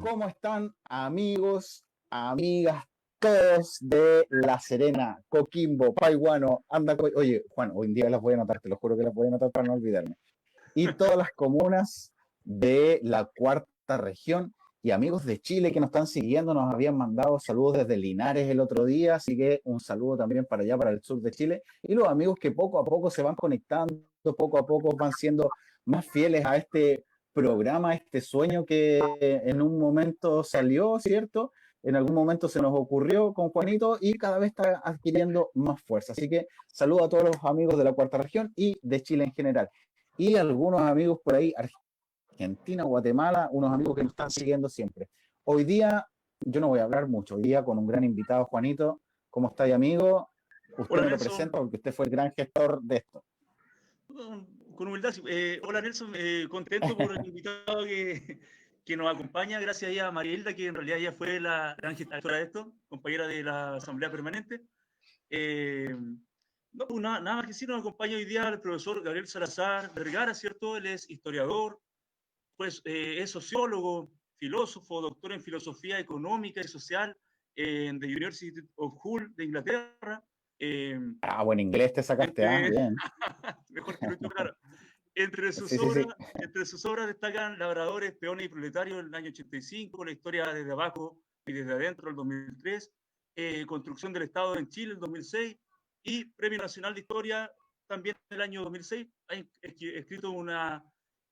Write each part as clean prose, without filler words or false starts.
¿Cómo están amigos, amigas, todos de La Serena, Coquimbo, Paihuano, Oye, Juan, hoy en día las voy a anotar, te lo juro que las voy a anotar para no olvidarme. Y todas las comunas de la cuarta región y amigos de Chile que nos están siguiendo, nos habían mandado saludos desde Linares el otro día, así que un saludo también para allá, para el sur de Chile. Y los amigos que poco a poco se van conectando, poco a poco van siendo más fieles a este programa, este sueño que en un momento salió, ¿cierto? En algún momento se nos ocurrió con Juanito y cada vez está adquiriendo más fuerza. Así que saludo a todos los amigos de la cuarta región y de Chile en general. Y algunos amigos por ahí, Argentina, Guatemala, unos amigos que nos están siguiendo siempre. Hoy día, yo no voy a hablar mucho, hoy día con un gran invitado, Juanito. ¿Cómo está, amigo? Usted Hola me lo Nelson. presenta porque usted fue el gran gestor de esto. Con humildad, hola Nelson, contento por el invitado que nos acompaña, gracias a Marielda, que en realidad ella fue la gran gestora de esto, compañera de la Asamblea Permanente. No, pues nada más que sí, nos acompaña hoy día el profesor Gabriel Salazar Vergara, ¿cierto? Él es historiador, pues es sociólogo, filósofo, doctor en filosofía económica y social en The University of Hull de Inglaterra. Buen inglés te sacaste, bien. Mejor que lo hecho, claro. Entre sus, Sí, sí, sí. entre sus obras destacan Labradores, Peones y Proletarios en el año 85, La historia desde abajo y desde adentro el 2003, Construcción del Estado en Chile el 2006 y Premio Nacional de Historia también en el año 2006. Ha escrito una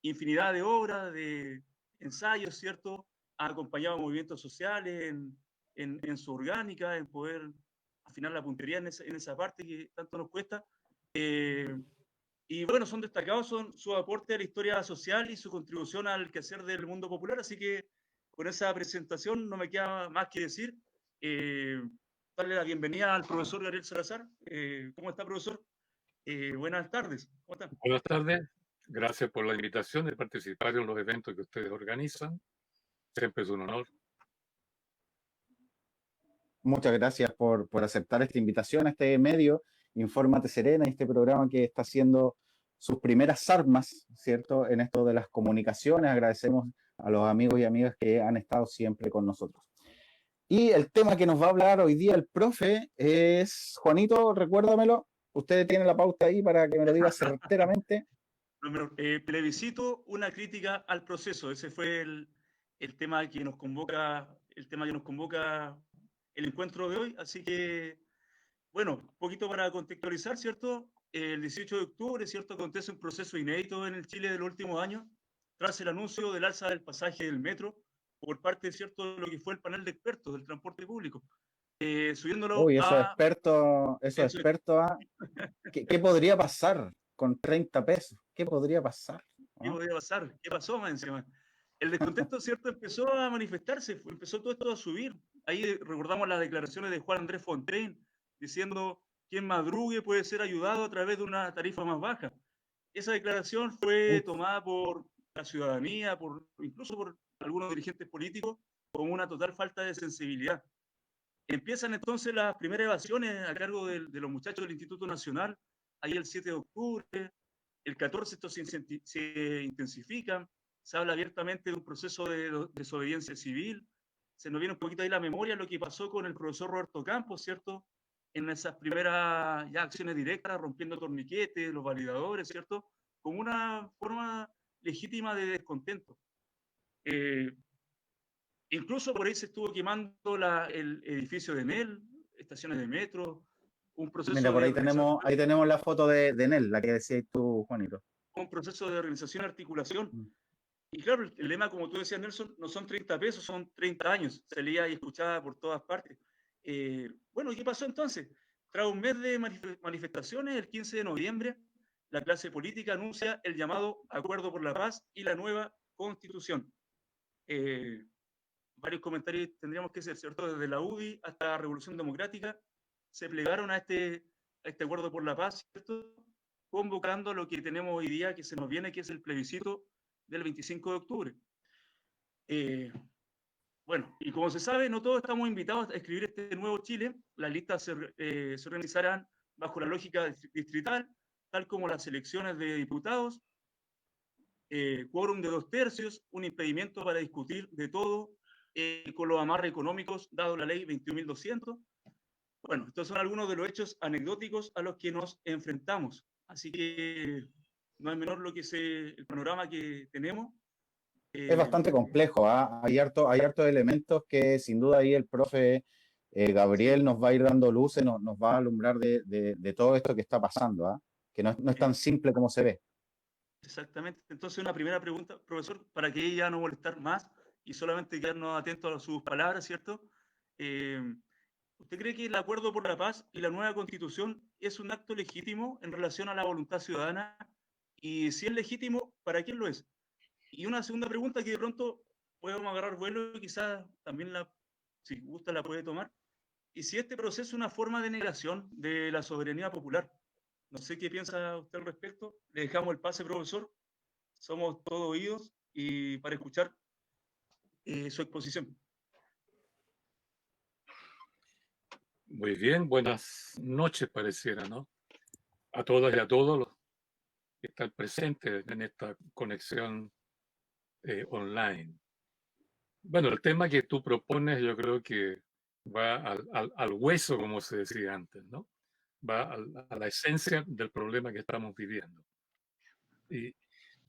infinidad de obras, de ensayos, ¿cierto? Ha acompañado a movimientos sociales en su orgánica, en poder afinar la puntería en esa parte que tanto nos cuesta. Y bueno, son destacados su aporte a la historia social y su contribución al quehacer del mundo popular, así que con esa presentación no me queda más que decir. Darle la bienvenida al profesor Gabriel Salazar. ¿Cómo está, profesor? Buenas tardes. ¿Cómo está? Buenas tardes. Gracias por la invitación de participar en los eventos que ustedes organizan. Siempre es un honor. Muchas gracias por aceptar esta invitación a este medio, Infórmate Serena, este programa que está haciendo sus primeras armas, ¿cierto? En esto de las comunicaciones. Agradecemos a los amigos y amigas que han estado siempre con nosotros. Y el tema que nos va a hablar hoy día el profe es, Juanito, recuérdamelo, usted tiene la pauta ahí para que me lo diga certeramente. Plebiscito, una crítica al proceso. Ese fue el tema que nos convoca, el encuentro de hoy. Así que, bueno, un poquito para contextualizar, ¿cierto? El 18 de octubre, ¿cierto? Acontece un proceso inédito en el Chile de los últimos años, tras el anuncio del alza del pasaje del metro por parte, ¿cierto?, de lo que fue el panel de expertos del transporte público, subiéndolo Uy, a... esos expertos, ¿qué podría pasar con 30 pesos? ¿Qué podría pasar? ¿Qué ¿No? podía pasar? ¿Qué pasó más encima? El descontento, ¿cierto?, empezó a manifestarse, empezó todo esto a subir. Ahí recordamos las declaraciones de Juan Andrés Fontaine diciendo: quien madrugue puede ser ayudado a través de una tarifa más baja. Esa declaración fue Uf. tomada por la ciudadanía, incluso por algunos dirigentes políticos, como una total falta de sensibilidad. Empiezan entonces las primeras evasiones a cargo de los muchachos del Instituto Nacional, ahí el 7 de octubre, el 14 esto se intensifica, se habla abiertamente de un proceso de desobediencia civil, se nos viene un poquito ahí la memoria lo que pasó con el profesor Roberto Campos, ¿cierto? En esas primeras ya acciones directas, rompiendo torniquetes, los validadores, ¿cierto? Como una forma legítima de descontento. Incluso por ahí se estuvo quemando el edificio de Enel, estaciones de metro, un Mira, proceso por de ahí tenemos la foto de Nel, la que decías tú, Juanito. organización y articulación. Y claro, el lema, como tú decías, Nelson, no son 30 pesos, son 30 años. Se leía y escuchaba por todas partes. Bueno, ¿qué pasó entonces? Tras un mes de manifestaciones, el 15 de noviembre, la clase política anuncia el llamado Acuerdo por la Paz y la nueva Constitución. Varios comentarios tendríamos que hacer, ¿cierto? Desde la UDI hasta la Revolución Democrática se plegaron a este acuerdo por la paz, ¿cierto? convocando lo que tenemos hoy día, que se nos viene, que es el plebiscito del 25 de octubre. Bueno, y como se sabe, no todos estamos invitados a escribir este nuevo Chile. Las listas se organizarán bajo la lógica distrital, tal como las elecciones de diputados, quórum de 2/3, un impedimento para discutir de todo, con los amarres económicos, dado la ley 21.200. Bueno, estos son algunos de los hechos anecdóticos a los que nos enfrentamos. Así que no es menor el panorama que tenemos. Es bastante complejo, ¿ah? Hay hartos elementos que sin duda ahí el profe Gabriel Sí, nos va a ir dando luces, nos va a alumbrar de todo esto que está pasando, ¿ah? Que no es tan simple como se ve. exactamente. Entonces, una primera pregunta, profesor, para que ella no molestar más y solamente quedarnos atentos a sus palabras, ¿cierto? Eh, ¿Usted cree que el acuerdo por la paz y la nueva constitución es un acto legítimo en relación a la voluntad ciudadana? Y si es legítimo, ¿para quién lo es? Y una segunda pregunta que de pronto podemos agarrar vuelo y quizás también si gusta, la puede tomar. ¿Y si este proceso es una forma de negación de la soberanía popular? No sé qué piensa usted al respecto. Le dejamos el pase, profesor. Somos todos oídos y para escuchar su exposición. Muy bien, buenas noches pareciera, ¿no? A todas y a todos los que están presentes en esta conexión online. Bueno, el tema que tú propones yo creo que va al hueso, como se decía antes, ¿no? Va a la esencia del problema que estamos viviendo. Y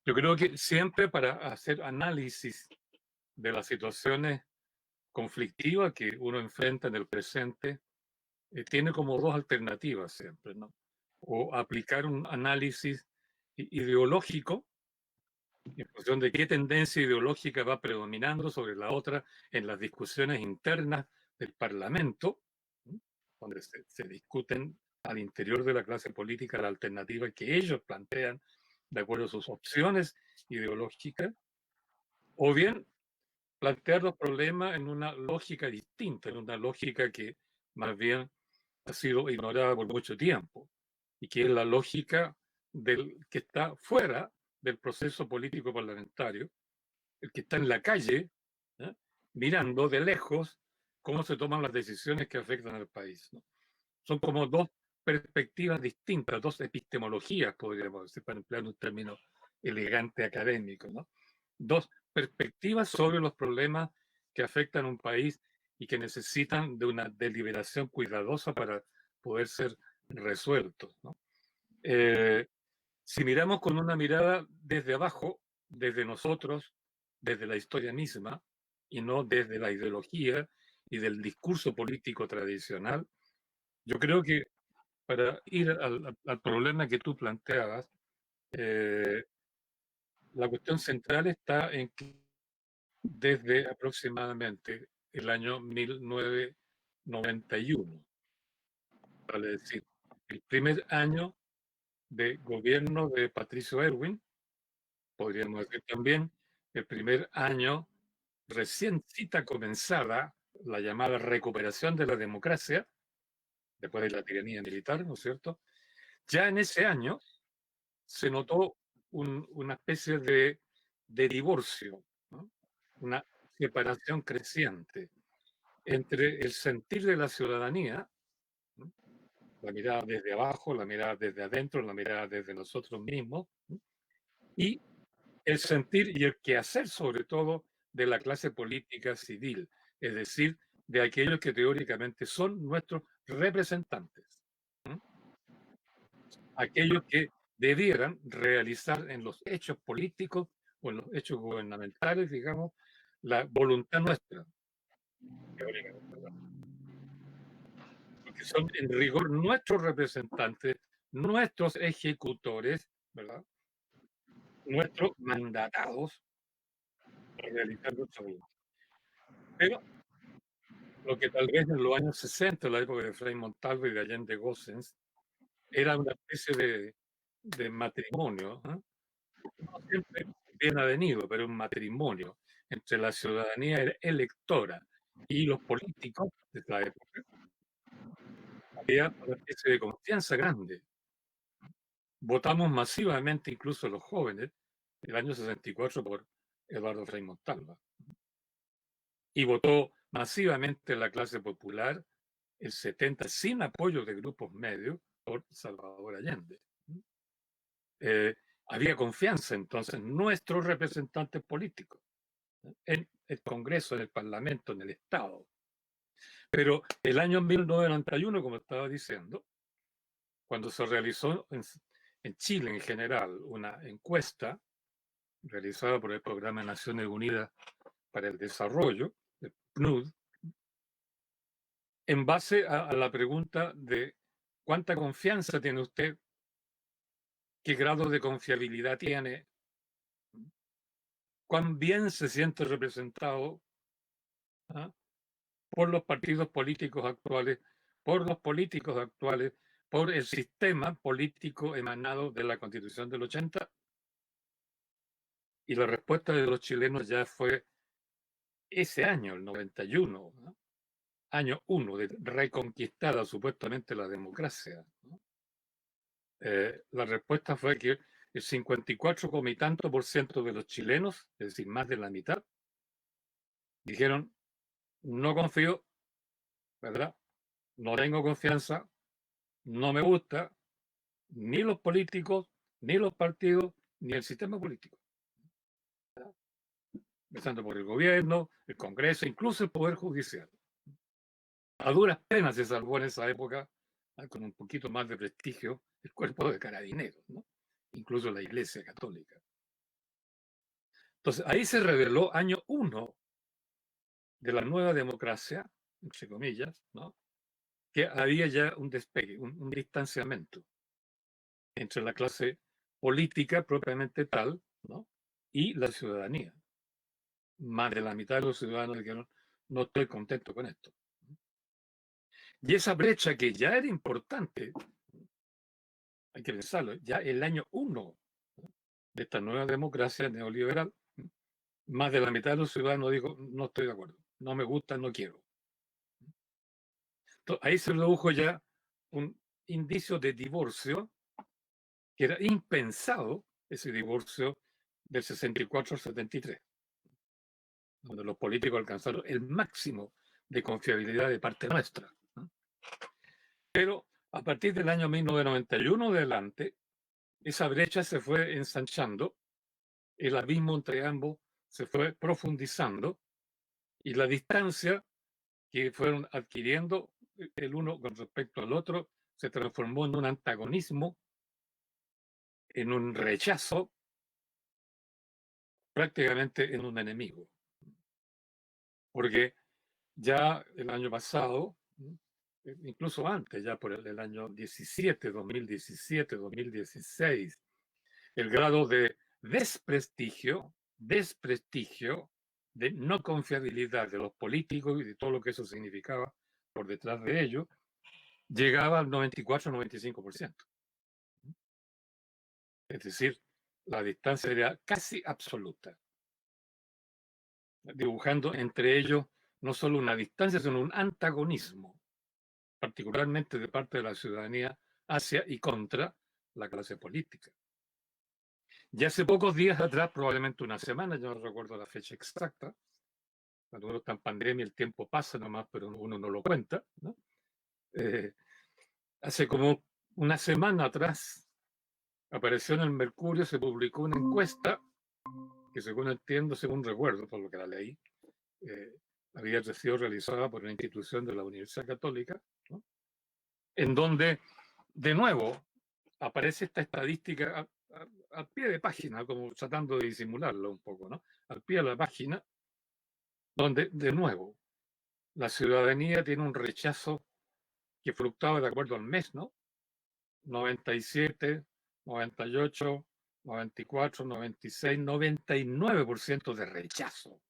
yo creo que siempre para hacer análisis de las situaciones conflictivas que uno enfrenta en el presente, tiene como dos alternativas siempre, ¿no? O aplicar un análisis ideológico en función de qué tendencia ideológica va predominando sobre la otra en las discusiones internas del Parlamento, ¿no? Donde se discuten al interior de la clase política la alternativa que ellos plantean de acuerdo a sus opciones ideológicas, o bien plantear los problemas en una lógica distinta, en una lógica que más bien ha sido ignorada por mucho tiempo y que es la lógica del que está fuera del proceso político parlamentario, el que está en la calle, ¿eh? Mirando de lejos cómo se toman las decisiones que afectan al país, ¿no? Son como dos perspectivas distintas, dos epistemologías, podríamos decir, para emplear un término elegante académico, ¿no? Dos perspectivas sobre los problemas que afectan a un país y que necesitan de una deliberación cuidadosa para poder ser resueltos, ¿no? Si miramos con una mirada desde abajo, desde nosotros, desde la historia misma, y no desde la ideología y del discurso político tradicional, yo creo que para ir al problema que tú planteabas, la cuestión central está en que desde aproximadamente el año 1991, vale decir, el primer año de gobierno de Patricio Erwin, podríamos decir también el primer año recién cita comenzada la llamada recuperación de la democracia, después de la tiranía militar, ¿no es cierto? Ya en ese año se notó una especie de divorcio, ¿no? Una separación creciente entre el sentir de la ciudadanía, ¿no? La mirada desde abajo, la mirada desde adentro, la mirada desde nosotros mismos, ¿no? Y el sentir y el quehacer, sobre todo, de la clase política civil, es decir, de aquellos que teóricamente son nuestros representantes, ¿no? Aquellos que debieran realizar en los hechos políticos o en los hechos gubernamentales, digamos, la voluntad nuestra, teóricamente, porque son en rigor nuestros representantes, nuestros ejecutores, ¿verdad? Nuestros mandatados para realizar nuestra voluntad. Pero lo que tal vez en los años 60, en la época de Frei Montalva y de Allende Gossens, era una especie de matrimonio, ¿eh? No siempre bien avenido, pero un matrimonio entre la ciudadanía electora y los políticos de esa época. Había una especie de confianza grande. votamos masivamente, incluso los jóvenes, el año 64 por Eduardo Frei Montalva. Y votó masivamente la clase popular, el 70, sin apoyo de grupos medios, por Salvador Allende. Había confianza entonces en nuestros representantes políticos, en el Congreso, en el Parlamento, en el Estado. Pero el año 1991, como estaba diciendo, cuando se realizó en Chile en general una encuesta realizada por el Programa de Naciones Unidas para el Desarrollo, el PNUD, en base a la pregunta de cuánta confianza tiene usted, qué grado de confiabilidad tiene, cuán bien se siente representado, ¿ah?, por los partidos políticos actuales, por los políticos actuales, por el sistema político emanado de la Constitución del 80. Y la respuesta de los chilenos ya fue ese año, el 91, ¿no?, año 1 de reconquistada supuestamente la democracia, ¿no? La respuesta fue que el 54 y tanto por ciento de los chilenos, es decir, más de la mitad, dijeron: no confío, ¿verdad? No tengo confianza, no me gusta ni los políticos, ni los partidos, ni el sistema político. Empezando por el gobierno, el Congreso, incluso el Poder Judicial. A duras penas se salvó en esa época, con un poquito más de prestigio, el cuerpo de carabineros, ¿no?, incluso la Iglesia Católica. Entonces, ahí se reveló año 1 de la nueva democracia, entre comillas, ¿no?, que había ya un despegue, un distanciamiento entre la clase política propiamente tal, ¿no?, y la ciudadanía. Más de la mitad de los ciudadanos dijeron: no estoy contento con esto. Y esa brecha, que ya era importante, hay que pensarlo, ya el año 1 de esta nueva democracia neoliberal, más de la mitad de los ciudadanos dijo: no estoy de acuerdo, no me gusta, no quiero. Entonces, ahí se produjo ya un indicio de divorcio que era impensado, ese divorcio del 64 al 73, donde los políticos alcanzaron el máximo de confiabilidad de parte nuestra. Pero a partir del año 1991 de adelante, esa brecha se fue ensanchando, el abismo entre ambos se fue profundizando, y la distancia que fueron adquiriendo el uno con respecto al otro se transformó en un antagonismo, en un rechazo, prácticamente en un enemigo. Porque ya el año pasado, incluso antes, ya por el año 17, 2017, 2016, el grado de desprestigio, de no confiabilidad de los políticos y de todo lo que eso significaba por detrás de ello, llegaba al 94-95%. Es decir, la distancia era casi absoluta, dibujando entre ellos no solo una distancia, sino un antagonismo, particularmente de parte de la ciudadanía hacia y contra la clase política. Y hace pocos días atrás, probablemente una semana, yo no recuerdo la fecha exacta, cuando uno está en pandemia el tiempo pasa nomás, pero uno no lo cuenta, ¿no? Hace como una semana atrás apareció en el Mercurio, se publicó una encuesta que, según entiendo, según recuerdo, por lo que la leí, había sido realizada por una institución de la Universidad Católica, ¿no?, en donde, de nuevo, aparece esta estadística al pie de página, como tratando de disimularlo un poco, ¿no?, al pie de la página, donde, de nuevo, la ciudadanía tiene un rechazo que fluctuaba de acuerdo al mes, ¿no? 97, 98, 94, 96, 99% de rechazo.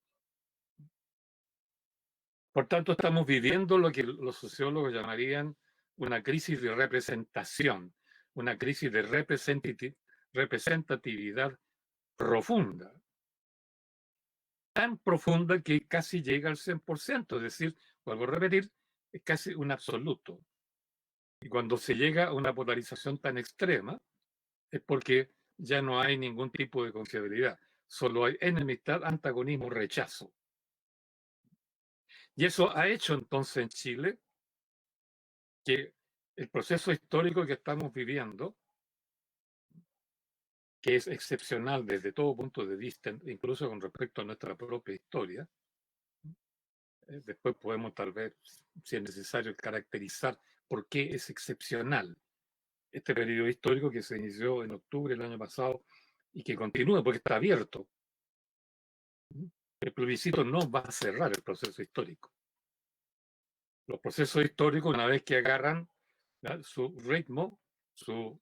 Por tanto, estamos viviendo lo que los sociólogos llamarían una crisis de representación, una crisis de representatividad profunda. Tan profunda que casi llega al 100%, es decir, vuelvo a repetir, es casi un absoluto. Y cuando se llega a una polarización tan extrema, es porque ya no hay ningún tipo de confiabilidad. Solo hay enemistad, antagonismo, rechazo. Y eso ha hecho entonces en Chile que el proceso histórico que estamos viviendo, que es excepcional desde todo punto de vista, incluso con respecto a nuestra propia historia, después podemos tal vez, si es necesario, caracterizar por qué es excepcional este periodo histórico que se inició en octubre del año pasado y que continúa porque está abierto. El plebiscito no va a cerrar el proceso histórico. Los procesos históricos, una vez que agarran, ¿ya?, su ritmo, su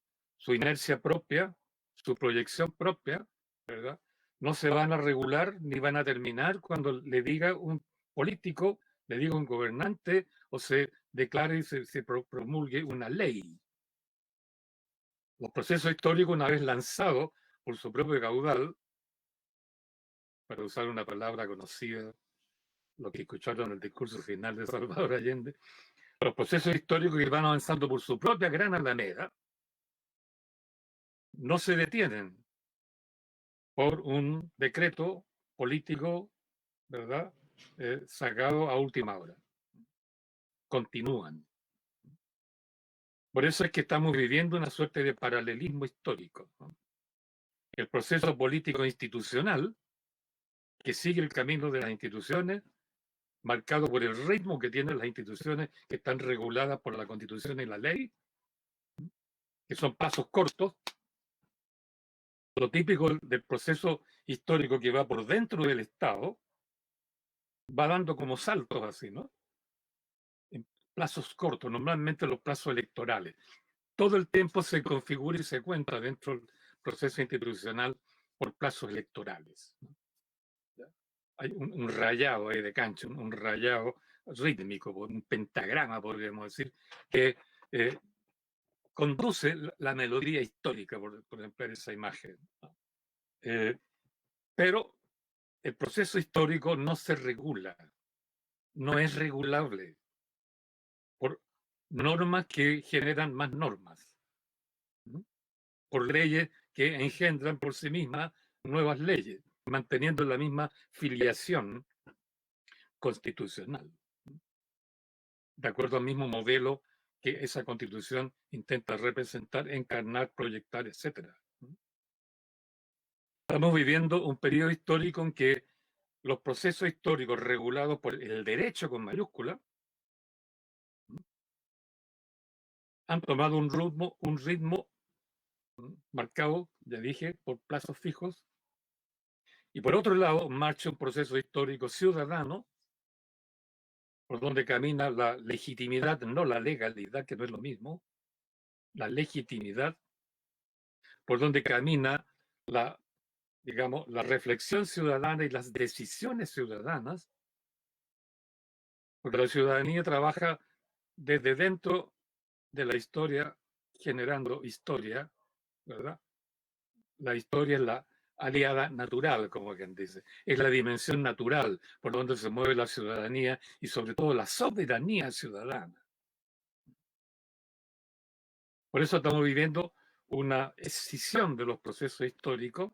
inercia propia, su proyección propia, ¿verdad?, no se van a regular ni van a terminar cuando le diga un político, le diga un gobernante o se declare y se promulgue una ley. Los procesos históricos, una vez lanzados por su propio caudal, para usar una palabra conocida, lo que escucharon en el discurso final de Salvador Allende, los procesos históricos que van avanzando por su propia gran alameda no se detienen por un decreto político, ¿verdad?, sacado a última hora. Continúan. Por eso es que estamos viviendo una suerte de paralelismo histórico, ¿no? El proceso político institucional, que sigue el camino de las instituciones, marcado por el ritmo que tienen las instituciones que están reguladas por la Constitución y la ley, que son pasos cortos. Lo típico del proceso histórico que va por dentro del Estado va dando como saltos así, ¿no?, en plazos cortos, normalmente los plazos electorales. Todo el tiempo se configura y se cuenta dentro del proceso institucional por plazos electorales, ¿no? Hay un rayado ahí de cancha, un rayado rítmico, un pentagrama, podríamos decir, que conduce la melodía histórica, por emplear esa imagen, ¿no? Pero el proceso histórico no se regula, no es regulable por normas que generan más normas, ¿no?, por leyes que engendran por sí mismas nuevas leyes, manteniendo la misma filiación constitucional, de acuerdo al mismo modelo que esa constitución intenta representar, encarnar, proyectar, etc. Estamos viviendo un periodo histórico en que los procesos históricos regulados por el derecho con mayúscula han tomado un ritmo marcado, ya dije, por plazos fijos, y por otro lado marcha un proceso histórico ciudadano por donde camina la legitimidad, no la legalidad, que no es lo mismo, la legitimidad, por donde camina la, digamos, la reflexión ciudadana y las decisiones ciudadanas, porque la ciudadanía trabaja desde dentro de la historia, generando historia, ¿verdad? La historia es la aliada natural, como quien dice, es la dimensión natural por donde se mueve la ciudadanía y sobre todo la soberanía ciudadana. Por eso estamos viviendo una escisión de los procesos históricos,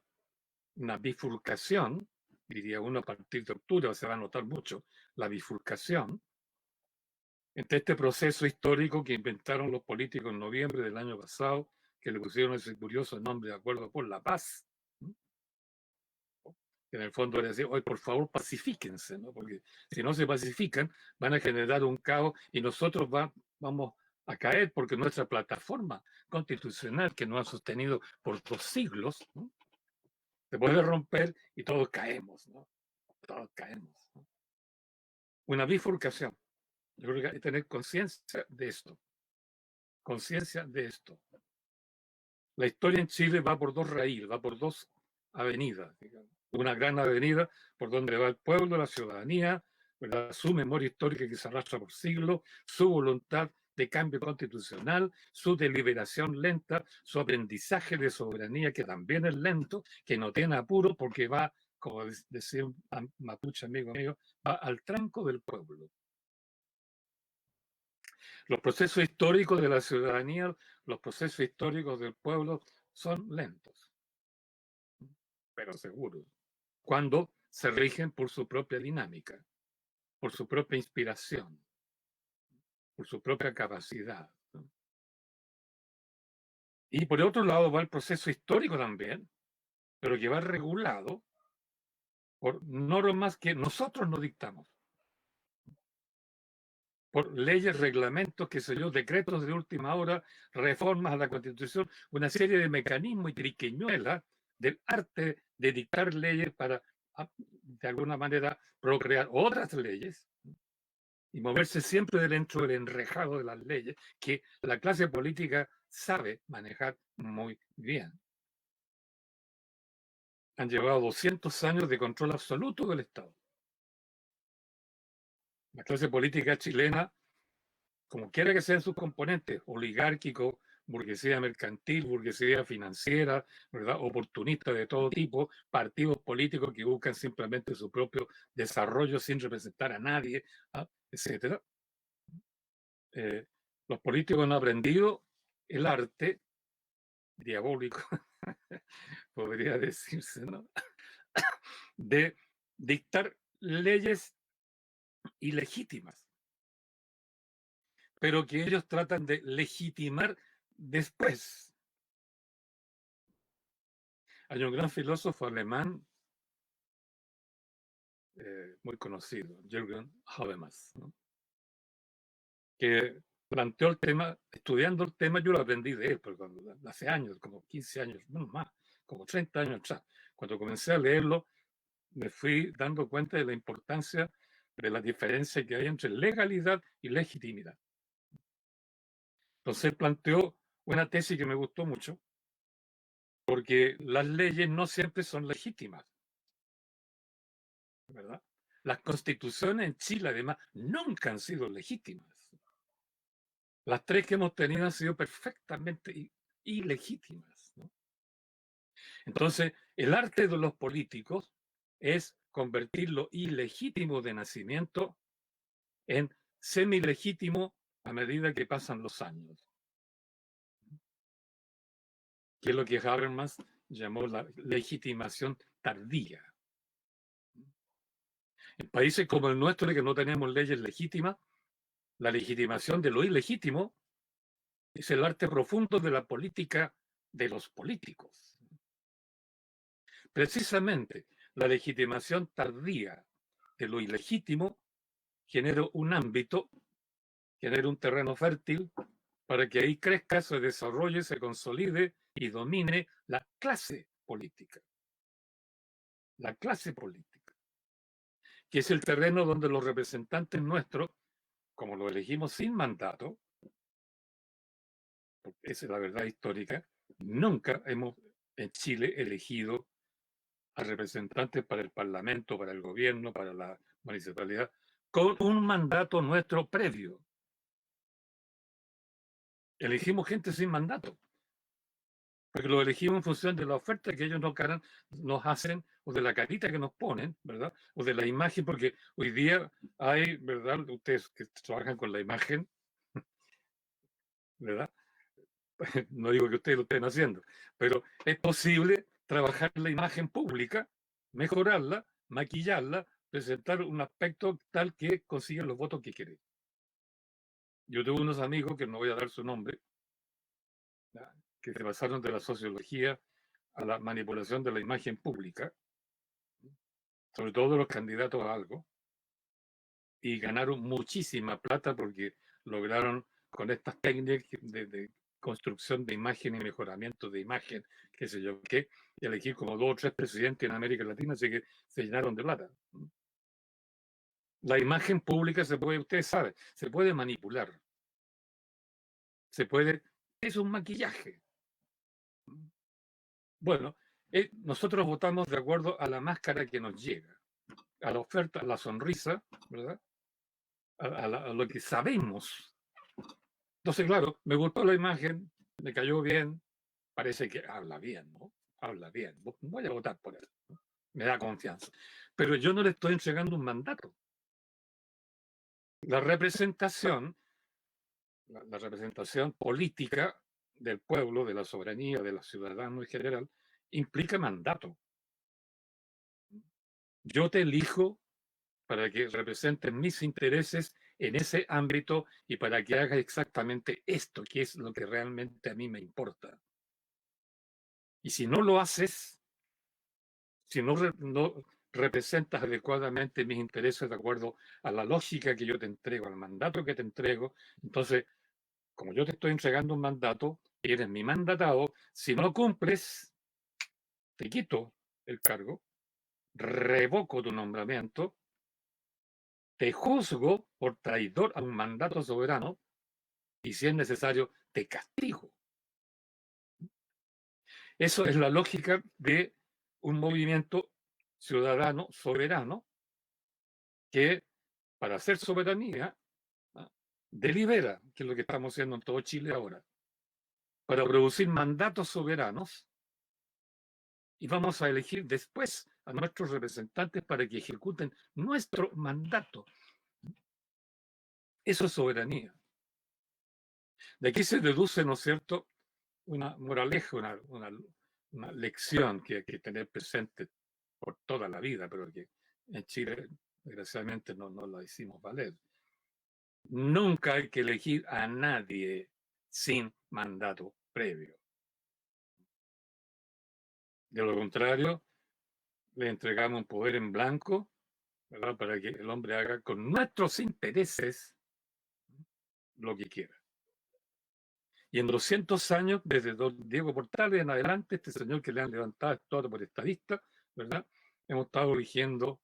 una bifurcación, diría uno, a partir de octubre se va a notar mucho la bifurcación entre este proceso histórico que inventaron los políticos en noviembre del año pasado, que le pusieron ese curioso nombre de Acuerdo por la Paz, ¿no?, que en el fondo era decir, hoy por favor pacifíquense, ¿no?, porque si no se pacifican van a generar un caos y nosotros vamos a caer porque nuestra plataforma constitucional que nos ha sostenido por 2 siglos, ¿no?, se puede romper y todos caemos, ¿no? Todos caemos, ¿no? Una bifurcación. Yo creo que hay que tener conciencia de esto. Conciencia de esto. La historia en Chile va por 2 raíles, va por 2 avenidas, digamos. Una gran avenida por donde va el pueblo, la ciudadanía, ¿verdad?, su memoria histórica que se arrastra por siglos, su voluntad de cambio constitucional, su deliberación lenta, su aprendizaje de soberanía que también es lento, que no tiene apuro porque va, como decía un mapuche amigo mío, va al tranco del pueblo. Los procesos históricos de la ciudadanía, los procesos históricos del pueblo son lentos, pero seguros, cuando se rigen por su propia dinámica, por su propia inspiración, por su propia capacidad, ¿no? Y por otro lado va el proceso histórico también, pero que va regulado por normas que nosotros no dictamos, por leyes, reglamentos, qué sé yo, decretos de última hora, reformas a la Constitución, una serie de mecanismos y triquiñuelas del arte de dictar leyes para, de alguna manera, procrear otras leyes y moverse siempre dentro del enrejado de las leyes que la clase política sabe manejar muy bien. Han llevado 200 años de control absoluto del Estado. La clase política chilena, como quiera que sean sus componentes, oligárquico, burguesía mercantil, burguesía financiera, ¿verdad?, oportunista de todo tipo, partidos políticos que buscan simplemente su propio desarrollo sin representar a nadie, etc. Los políticos han aprendido el arte diabólico, podría decirse, ¿no?, de dictar leyes ilegítimas, pero que ellos tratan de legitimar después. Hay un gran filósofo alemán muy conocido, Jürgen Habermas, ¿no?, que planteó el tema, estudiando el tema, yo lo aprendí de él, pero hace años, como 15 años, no más, como 30 años atrás, cuando comencé a leerlo, me fui dando cuenta de la importancia de la diferencia que hay entre legalidad y legitimidad. Entonces planteó una tesis que me gustó mucho, porque las leyes no siempre son legítimas, ¿verdad? Las constituciones en Chile, además, nunca han sido legítimas. Las tres que hemos tenido han sido perfectamente ilegítimas, ¿no? Entonces, el arte de los políticos es convertir lo ilegítimo de nacimiento en semilegítimo a medida que pasan los años, que es lo que Habermas llamó la legitimación tardía. En países como el nuestro, en que no tenemos leyes legítimas, la legitimación de lo ilegítimo es el arte profundo de la política de los políticos. Precisamente la legitimación tardía de lo ilegítimo genera un ámbito, genera un terreno fértil para que ahí crezca, se desarrolle, se consolide y domine la clase política. La clase política, que es el terreno donde los representantes nuestros, como lo elegimos sin mandato, porque esa es la verdad histórica, nunca hemos en Chile elegido a representantes para el Parlamento, para el gobierno, para la municipalidad, con un mandato nuestro previo. Elegimos gente sin mandato, porque lo elegimos en función de la oferta que ellos nos hacen, o de la carita que nos ponen, ¿verdad? O de la imagen, porque hoy día hay, ¿verdad?, ustedes que trabajan con la imagen, ¿verdad? No digo que ustedes lo estén haciendo, pero es posible trabajar la imagen pública, mejorarla, maquillarla, presentar un aspecto tal que consigan los votos que quieren. Yo tuve unos amigos, que no voy a dar su nombre, que se pasaron de la sociología a la manipulación de la imagen pública, sobre todo los candidatos a algo, y ganaron muchísima plata porque lograron, con estas técnicas de construcción de imagen y mejoramiento de imagen, qué sé yo qué, y elegir como 2 o 3 presidentes en América Latina, así que se llenaron de plata. La imagen pública se puede, ustedes saben, se puede manipular. Se puede, es un maquillaje. Bueno, nosotros votamos de acuerdo a la máscara que nos llega, a la oferta, a la sonrisa, ¿verdad? A lo que sabemos. Entonces, claro, me gustó la imagen, me cayó bien, parece que habla bien, ¿no? Habla bien, voy a votar por él, ¿no? Me da confianza. Pero yo no le estoy entregando un mandato. La representación la representación política del pueblo, de la soberanía, de los ciudadanos en general, implica mandato. Yo te elijo para que representes mis intereses en ese ámbito y para que hagas exactamente esto, que es lo que realmente a mí me importa. Y si no lo haces, si no representas adecuadamente mis intereses de acuerdo a la lógica que yo te entrego, al mandato que te entrego, entonces, como yo te estoy entregando un mandato, eres mi mandatado, si no cumples, te quito el cargo, revoco tu nombramiento, te juzgo por traidor a un mandato soberano y si es necesario, te castigo. Eso es la lógica de un movimiento ciudadano soberano que, para hacer soberanía, delibera, que es lo que estamos haciendo en todo Chile ahora, para producir mandatos soberanos y vamos a elegir después a nuestros representantes para que ejecuten nuestro mandato. Eso es soberanía. De aquí se deduce, ¿no es cierto?, una moraleja, una lección que hay que tener presente por toda la vida, pero que en Chile, desgraciadamente, no la hicimos valer. Nunca hay que elegir a nadie sin mandato previo. De lo contrario, le entregamos un poder en blanco, ¿verdad?, para que el hombre haga con nuestros intereses lo que quiera. Y en 200 años, desde don Diego Portales en adelante, este señor que le han levantado todo por estadista, ¿verdad?, hemos estado eligiendo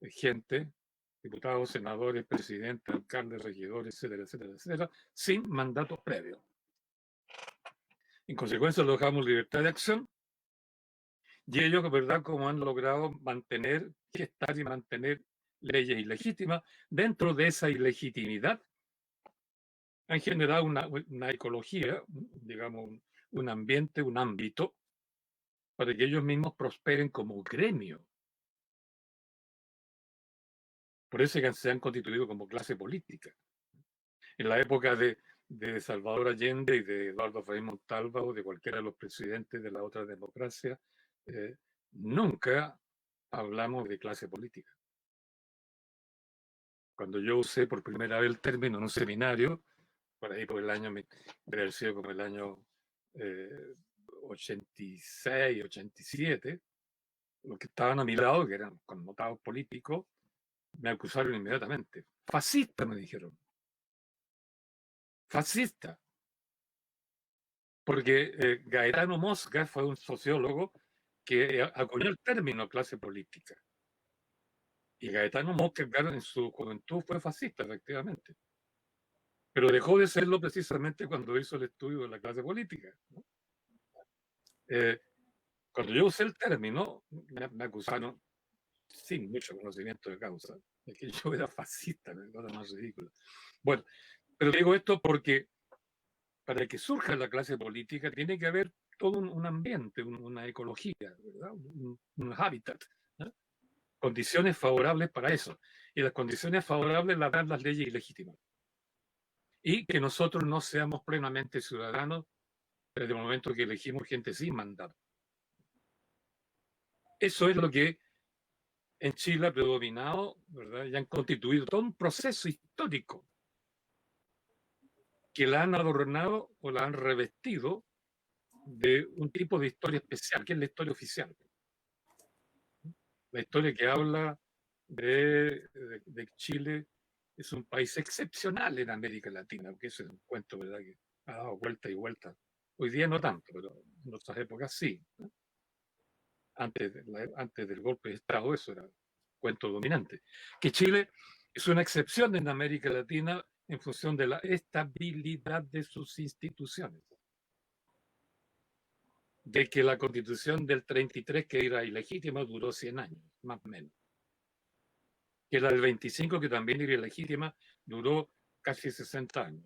gente, diputados, senadores, presidentes, alcaldes, regidores, etcétera, etcétera, etcétera, sin mandato previo. En consecuencia, lo dejamos libertad de acción y ellos, ¿verdad?, como han logrado mantener, gestar y mantener leyes ilegítimas, dentro de esa ilegitimidad han generado una ecología, digamos, un ambiente, un ámbito, para que ellos mismos prosperen como gremio. Por eso que se han constituido como clase política. En la época de Salvador Allende y de Eduardo Frei Montalva o de cualquiera de los presidentes de la otra democracia, nunca hablamos de clase política. Cuando yo usé por primera vez el término en un seminario, por ahí por el año, debe haber sido como el año 86, 87, los que estaban a mi lado, que eran connotados políticos, me acusaron inmediatamente. Fascista, me dijeron. Fascista. Porque Gaetano Mosca fue un sociólogo que acuñó el término clase política. Y Gaetano Mosca, claro, en su juventud fue fascista, efectivamente. Pero dejó de serlo precisamente cuando hizo el estudio de la clase política, ¿no? Cuando yo usé el término, me acusaron, sin mucho conocimiento de causa, de que yo era fascista, la cosa más ridícula. Bueno, pero digo esto porque para que surja la clase política tiene que haber todo un ambiente, una ecología, ¿verdad?, un hábitat, ¿no?, condiciones favorables para eso. Y las condiciones favorables las dan las leyes ilegítimas. Y que nosotros no seamos plenamente ciudadanos desde el momento que elegimos gente sin mandato. Eso es lo que en Chile ha predominado, ¿verdad?, y han constituido todo un proceso histórico que la han adornado o la han revestido de un tipo de historia especial, que es la historia oficial. La historia que habla de Chile es un país excepcional en América Latina, porque ese es un cuento, ¿verdad?, que ha dado vuelta y vuelta. Hoy día no tanto, pero en otras épocas sí, ¿no? Antes del golpe de Estado, eso era cuento dominante. Que Chile es una excepción en América Latina en función de la estabilidad de sus instituciones. De que la Constitución del 33, que era ilegítima, duró 100 años, más o menos. Que la del 25, que también era ilegítima, duró casi 60 años.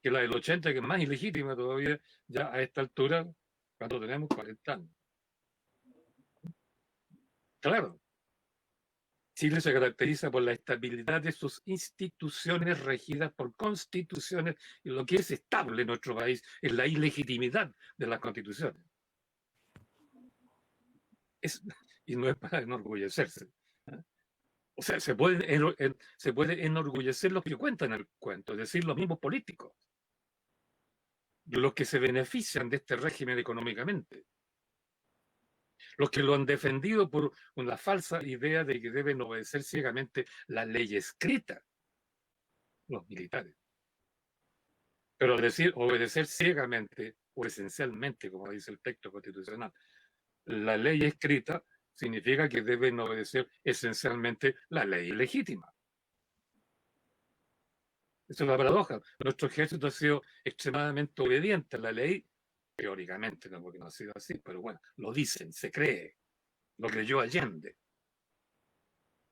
Que la del 80, que es más ilegítima todavía, ya a esta altura, cuando tenemos 40 años. Claro. Chile se caracteriza por la estabilidad de sus instituciones regidas por constituciones, y lo que es estable en nuestro país es la ilegitimidad de las constituciones. Y no es para enorgullecerse. O sea, se puede enorgullecer los que cuentan el cuento, es decir, los mismos políticos, los que se benefician de este régimen económicamente, los que lo han defendido por una falsa idea de que deben obedecer ciegamente la ley escrita, los militares. Pero al decir obedecer ciegamente o esencialmente, como dice el texto constitucional, la ley escrita significa que deben obedecer esencialmente la ley legítima. Esa es la paradoja. Nuestro ejército ha sido extremadamente obediente a la ley, teóricamente, no porque no ha sido así, pero bueno, lo dicen, se cree. Lo creyó Allende.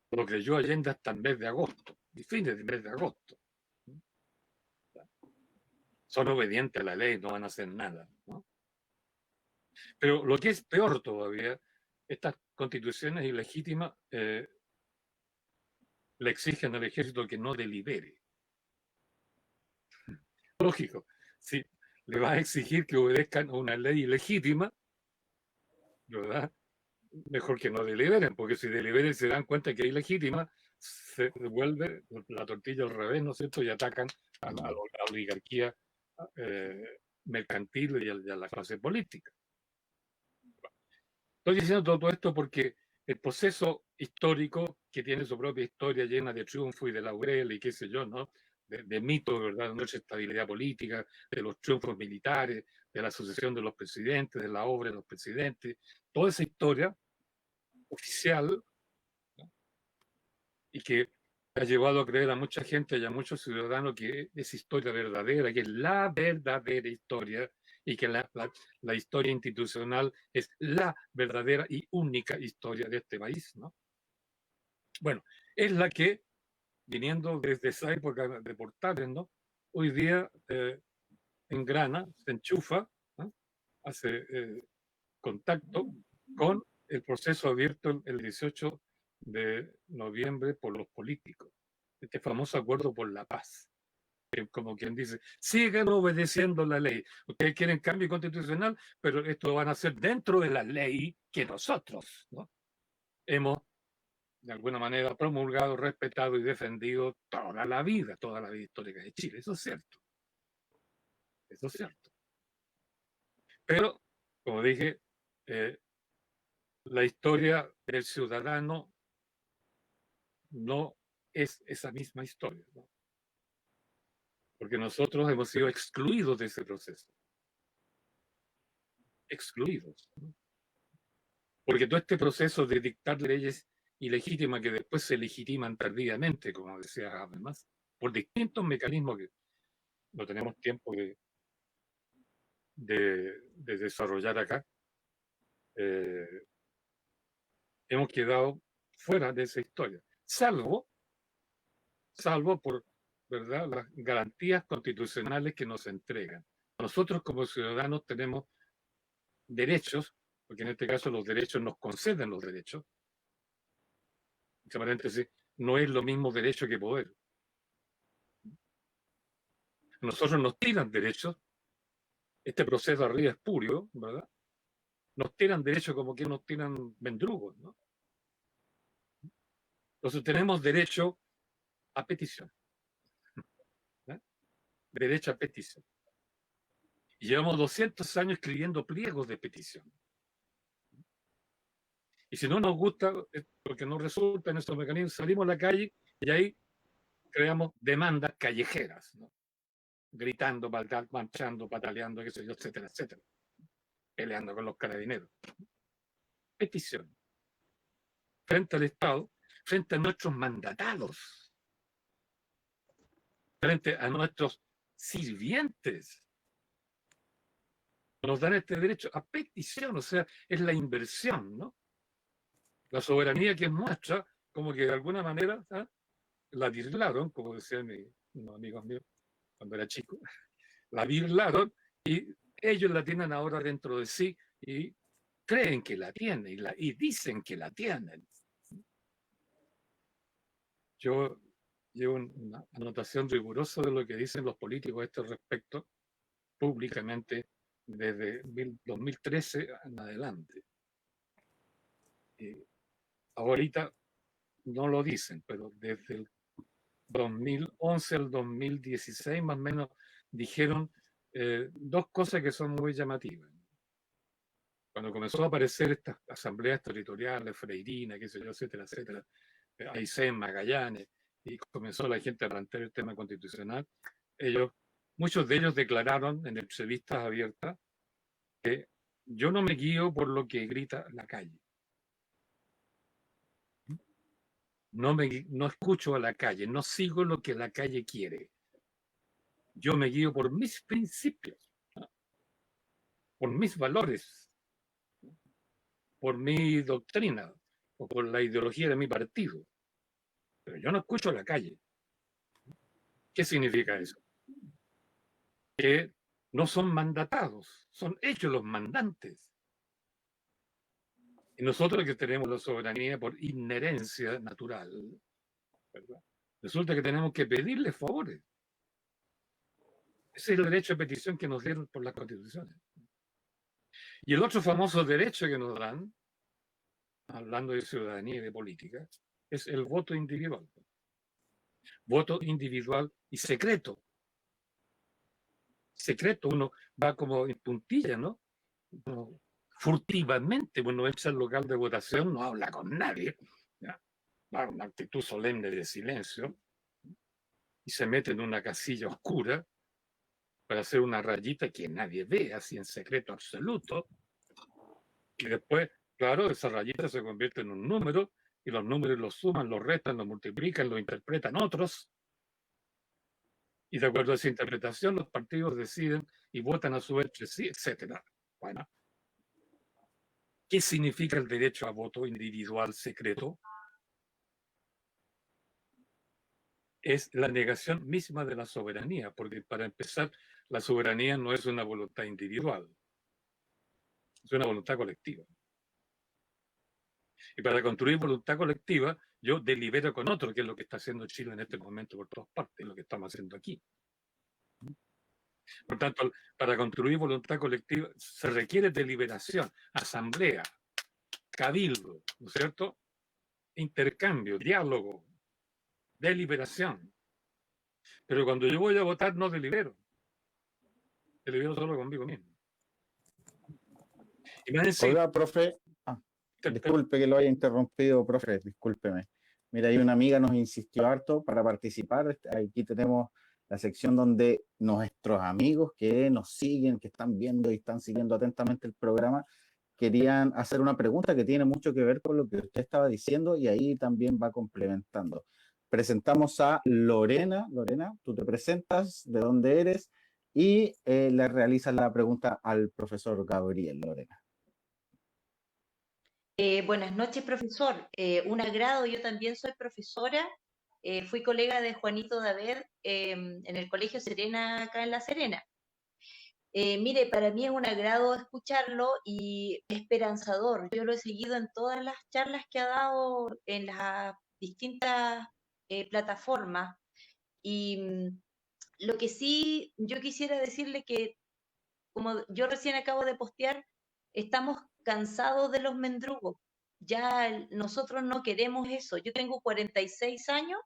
Lo creyó Allende hasta el mes de agosto, y fines del mes de agosto. Son obedientes a la ley, no van a hacer nada, ¿no? Pero lo que es peor todavía, estas constituciones ilegítimas le exigen al ejército que no delibere. Lógico, si le vas a exigir que obedezcan a una ley ilegítima, ¿verdad? Mejor que no deliberen, porque si deliberen se dan cuenta que es ilegítima, se devuelve la tortilla al revés, ¿no es cierto? Y atacan a la oligarquía mercantil y a la clase política. Estoy diciendo todo esto porque el proceso histórico, que tiene su propia historia llena de triunfo y de laurel y qué sé yo, ¿no? De mitos, ¿verdad? De nuestra estabilidad política, de los triunfos militares, de la sucesión de los presidentes, de la obra de los presidentes, toda esa historia oficial, ¿no? Y que ha llevado a creer a mucha gente y a muchos ciudadanos que es historia verdadera, que es la verdadera historia, y que la historia institucional es la verdadera y única historia de este país, ¿no? Bueno, es la que, viniendo desde esa época de Portales, ¿no? Hoy día engrana, se enchufa, ¿no? Hace contacto con el proceso abierto el 18 de noviembre por los políticos, este famoso acuerdo por la paz. Como quien dice, sigan obedeciendo la ley. Ustedes quieren cambio constitucional, pero esto lo van a hacer dentro de la ley que nosotros, ¿no? Hemos, de alguna manera, promulgado, respetado y defendido toda la vida histórica de Chile. Eso es cierto. Eso es cierto. Pero, como dije, la historia del ciudadano no es esa misma historia, ¿no? Porque nosotros hemos sido excluidos de ese proceso. Excluidos, ¿no? Porque todo este proceso de dictar leyes ilegítimas que después se legitiman tardíamente, como decía Habermas, por distintos mecanismos que no tenemos tiempo de desarrollar acá, hemos quedado fuera de esa historia, salvo por, ¿verdad?, las garantías constitucionales que nos entregan. Nosotros como ciudadanos tenemos derechos, porque en este caso los derechos nos conceden los derechos. Entre paréntesis, no es lo mismo derecho que poder. Nosotros nos tiran derechos, este proceso arriba es purio, ¿verdad? Nos tiran derechos como que nos tiran mendrugos, ¿no? Entonces tenemos derecho a petición. ¿Eh? Derecho a petición. Y llevamos 200 años escribiendo pliegos de petición. Y si no nos gusta, porque no resulta en estos mecanismos, salimos a la calle y ahí creamos demandas callejeras, ¿no? Gritando, marchando, pataleando, qué sé yo, etcétera, etcétera. Peleando con los carabineros. Petición. Frente al Estado, frente a nuestros mandatados, frente a nuestros sirvientes. Nos dan este derecho a petición, o sea, es la inversión, ¿no? La soberanía que es nuestra, como que de alguna manera, ¿eh?, la birlaron, como decían unos amigos míos cuando era chico, la birlaron y ellos la tienen ahora dentro de sí y creen que la tienen y dicen que la tienen. yo llevo una anotación rigurosa de lo que dicen los políticos a este respecto públicamente desde 2013 en adelante. Ahorita no lo dicen, pero desde el 2011 al 2016 más o menos dijeron dos cosas que son muy llamativas. Cuando comenzó a aparecer estas asambleas territoriales, Freirina, qué sé yo, etcétera, etcétera, Aysén, Magallanes, y comenzó la gente a plantear el tema constitucional, muchos de ellos declararon en entrevistas abiertas que yo no me guío por lo que grita la calle. No escucho a la calle, no sigo lo que la calle quiere. Yo me guío por mis principios, ¿no? Por mis valores, por mi doctrina o por la ideología de mi partido. Pero yo no escucho a la calle. ¿Qué significa eso? Que no son mandatados, son ellos los mandantes. Y nosotros que tenemos la soberanía por inherencia natural, ¿verdad? Resulta que tenemos que pedirles favores. Ese es el derecho de petición que nos dieron por las constituciones. Y el otro famoso derecho que nos dan, hablando de ciudadanía y de política, es el voto individual. Voto individual y secreto. Secreto, uno va como en puntilla, ¿no? Uno, furtivamente, uno entra al local de votación, no habla con nadie, ¿ya? Va una actitud solemne de silencio y se mete en una casilla oscura para hacer una rayita que nadie ve, así en secreto absoluto. Y después, claro, esa rayita se convierte en un número y los números los suman, los restan, los multiplican, los interpretan otros. Y de acuerdo a esa interpretación, los partidos deciden y votan a su vez entre sí, etc. Bueno, ¿qué significa el derecho a voto individual secreto? Es la negación misma de la soberanía, porque para empezar, la soberanía no es una voluntad individual, es una voluntad colectiva. Y para construir voluntad colectiva, yo delibero con otro, que es lo que está haciendo Chile en este momento por todas partes, lo que estamos haciendo aquí. Por tanto, para construir voluntad colectiva se requiere deliberación, asamblea, cabildo, ¿no es cierto? Intercambio, diálogo, deliberación. Pero cuando yo voy a votar no delibero. Delibero solo conmigo mismo. Y más encima, Oiga, profe, disculpe que lo haya interrumpido, profe, discúlpeme. Mira, hay una amiga nos insistió harto para participar. Aquí tenemos la sección donde nuestros amigos que nos siguen, que están viendo y están siguiendo atentamente el programa, querían hacer una pregunta que tiene mucho que ver con lo que usted estaba diciendo y ahí también va complementando. Presentamos a Lorena. Lorena, tú te presentas, de dónde eres y le realizas la pregunta al profesor Gabriel. Lorena. Buenas noches, profesor. Un agrado, yo también soy profesora. Fui colega de Juanito David en el Colegio Serena, acá en La Serena. Mire, para mí es un agrado escucharlo y esperanzador. Yo lo he seguido en todas las charlas que ha dado en las distintas plataformas. Y lo que sí yo quisiera decirle que, como yo recién acabo de postear, estamos cansados de los mendrugos. Ya nosotros no queremos eso. Yo tengo 46 años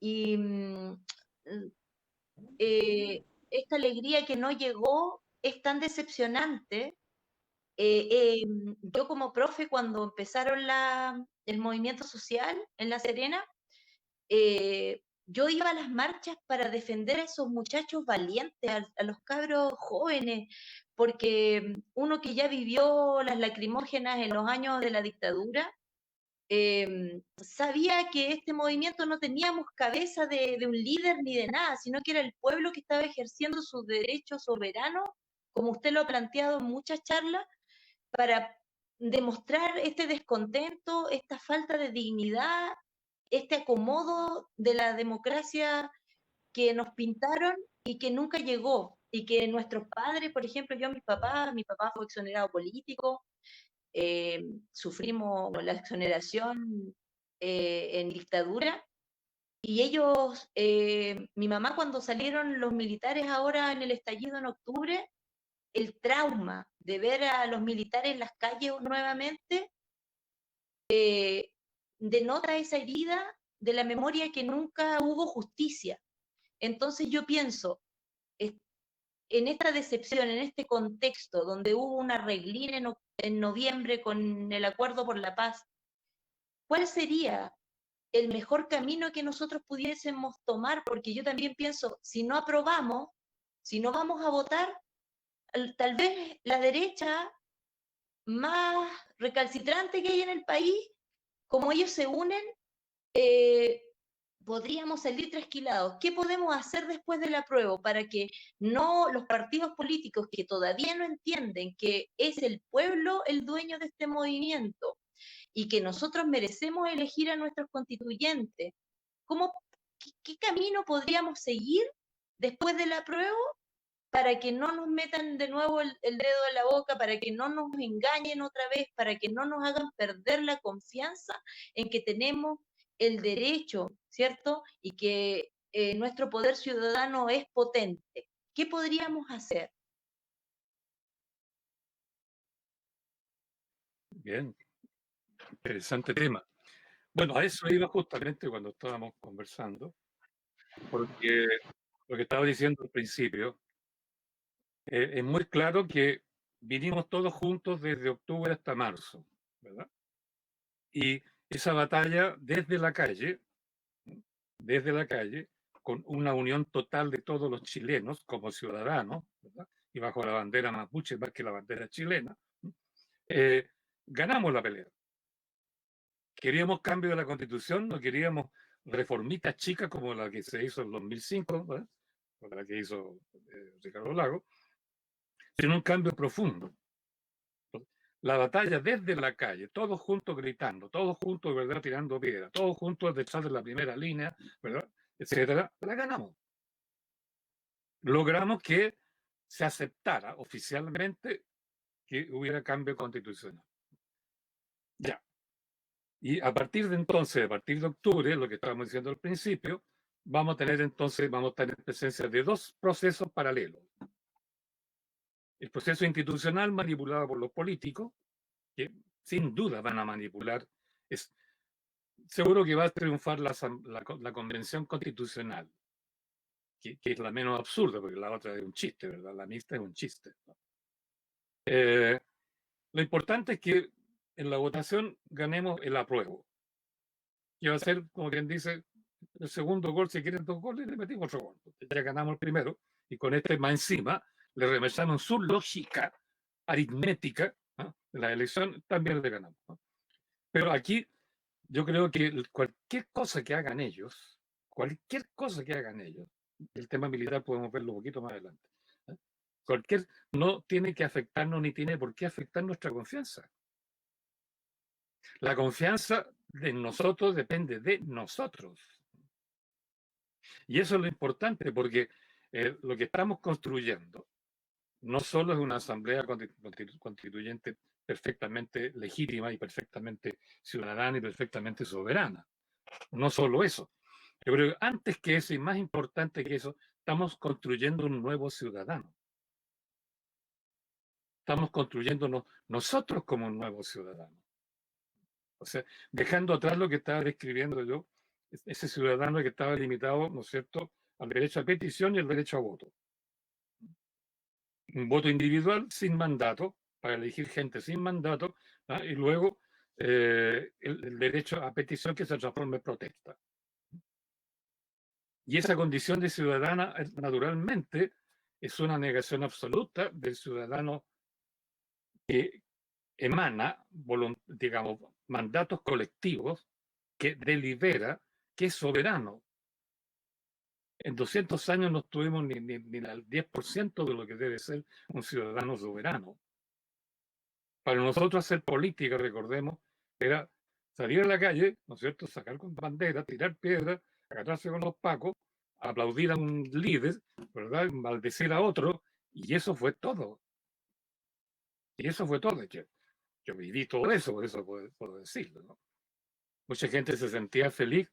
y esta alegría que no llegó es tan decepcionante. Yo como profe, cuando empezaron el movimiento social en La Serena, yo iba a las marchas para defender a esos muchachos valientes, a los cabros jóvenes, porque uno que ya vivió las lacrimógenas en los años de la dictadura, sabía que este movimiento no teníamos cabeza de un líder ni de nada, sino que era el pueblo que estaba ejerciendo sus derechos soberanos, como usted lo ha planteado en muchas charlas, para demostrar este descontento, esta falta de dignidad, este acomodo de la democracia que nos pintaron y que nunca llegó. Y que nuestros padres, por ejemplo, mi papá fue exonerado político, sufrimos la exoneración en dictadura, y ellos, mi mamá cuando salieron los militares ahora en el estallido en octubre, el trauma de ver a los militares en las calles nuevamente, denota esa herida de la memoria que nunca hubo justicia. Entonces yo pienso, en esta decepción, en este contexto donde hubo una arreglín en noviembre con el Acuerdo por la Paz, ¿cuál sería el mejor camino que nosotros pudiésemos tomar? Porque yo también pienso, si no aprobamos, si no vamos a votar, tal vez la derecha más recalcitrante que hay en el país, como ellos se unen, eh, podríamos salir trasquilados. ¿Qué podemos hacer después del apruebo para que no los partidos políticos que todavía no entienden que es el pueblo el dueño de este movimiento y que nosotros merecemos elegir a nuestros constituyentes? ¿Cómo, qué camino podríamos seguir después del apruebo para que no nos metan de nuevo el dedo en la boca, para que no nos engañen otra vez, para que no nos hagan perder la confianza en que tenemos el derecho, ¿cierto? Y que nuestro poder ciudadano es potente? ¿Qué podríamos hacer? Bien, interesante tema. Bueno, a eso iba justamente cuando estábamos conversando, porque lo que estaba diciendo al principio, es muy claro que vinimos todos juntos desde octubre hasta marzo, ¿verdad? Y esa batalla desde la calle, con una unión total de todos los chilenos como ciudadanos, ¿verdad? Y bajo la bandera mapuche más que la bandera chilena, ganamos la pelea. Queríamos cambio de la Constitución, no queríamos reformitas chicas como la que se hizo en 2005, ¿verdad? O la que hizo Ricardo Lagos, sino un cambio profundo. La batalla desde la calle, todos juntos gritando, todos juntos, ¿verdad?, tirando piedra, todos juntos detrás de la primera línea, ¿verdad?, etcétera, la ganamos. Logramos que se aceptara oficialmente que hubiera cambio constitucional. Ya. Y a partir de entonces, a partir de octubre, lo que estábamos diciendo al principio, vamos a tener presencia de dos procesos paralelos. El proceso institucional manipulado por los políticos, que sin duda van a manipular, seguro que va a triunfar la convención constitucional, que es la menos absurda, porque la otra es un chiste, ¿verdad? La mixta es un chiste, ¿no? Lo importante es que en la votación ganemos el apruebo, que va a ser, como quien dice, el segundo gol. Si quieren 2 goles, le metimos otro gol. Ya ganamos el primero, y con este más encima, le remesamos su lógica aritmética, ¿no?, de la elección, también le ganamos, ¿no? Pero aquí yo creo que cualquier cosa que hagan ellos, el tema militar podemos verlo un poquito más adelante, ¿eh? No tiene que afectarnos ni tiene por qué afectar nuestra confianza. La confianza de nosotros depende de nosotros. Y eso es lo importante, porque lo que estamos construyendo no solo es una asamblea constituyente perfectamente legítima y perfectamente ciudadana y perfectamente soberana. No solo eso. Yo creo que antes que eso y más importante que eso, estamos construyendo un nuevo ciudadano. Estamos construyéndonos nosotros como un nuevo ciudadano. O sea, dejando atrás lo que estaba describiendo yo, ese ciudadano que estaba limitado, ¿no es cierto?, al derecho a petición y al derecho a voto. Un voto individual sin mandato, para elegir gente sin mandato, ¿ah? Y luego el derecho a petición que se transforma en protesta. Y esa condición de ciudadana, naturalmente, es una negación absoluta del ciudadano que emana, digamos, mandatos colectivos, que delibera, que es soberano. En 200 años no tuvimos ni el 10% de lo que debe ser un ciudadano soberano. Para nosotros hacer política, recordemos, era salir a la calle, ¿no es cierto?, sacar con bandera, tirar piedras, agarrarse con los pacos, aplaudir a un líder, ¿verdad?, maldecir a otro, y eso fue todo. Y eso fue todo. Yo viví todo eso, por eso puedo decirlo, ¿no? Mucha gente se sentía feliz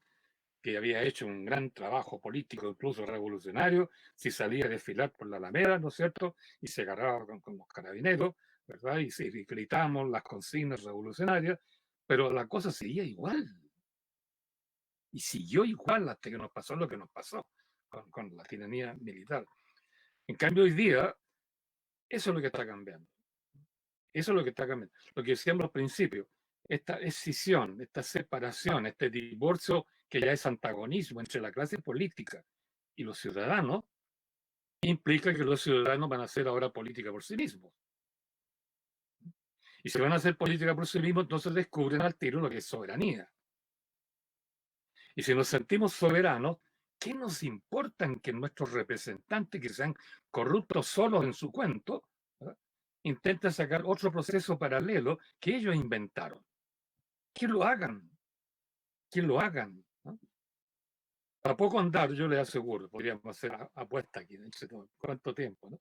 que había hecho un gran trabajo político, incluso revolucionario, si salía a desfilar por la Alameda, ¿no es cierto? Y se agarraba con los carabineros, ¿verdad? Y gritamos las consignas revolucionarias, pero la cosa seguía igual. Y siguió igual hasta que nos pasó lo que nos pasó con la tiranía militar. En cambio, hoy día, eso es lo que está cambiando. Eso es lo que está cambiando. Lo que decíamos al principio, esta escisión, esta separación, este divorcio que ya es antagonismo entre la clase política y los ciudadanos, implica que los ciudadanos van a hacer ahora política por sí mismos. Y si van a hacer política por sí mismos, entonces descubren al tiro lo que es soberanía. Y si nos sentimos soberanos, ¿qué nos importa que nuestros representantes, que sean corruptos solos en su cuento, intenten sacar otro proceso paralelo que ellos inventaron? Que lo hagan. Que lo hagan. ¿No? A poco andar, yo les aseguro, podríamos hacer apuesta aquí, ¿no? ¿Cuánto tiempo? ¿No?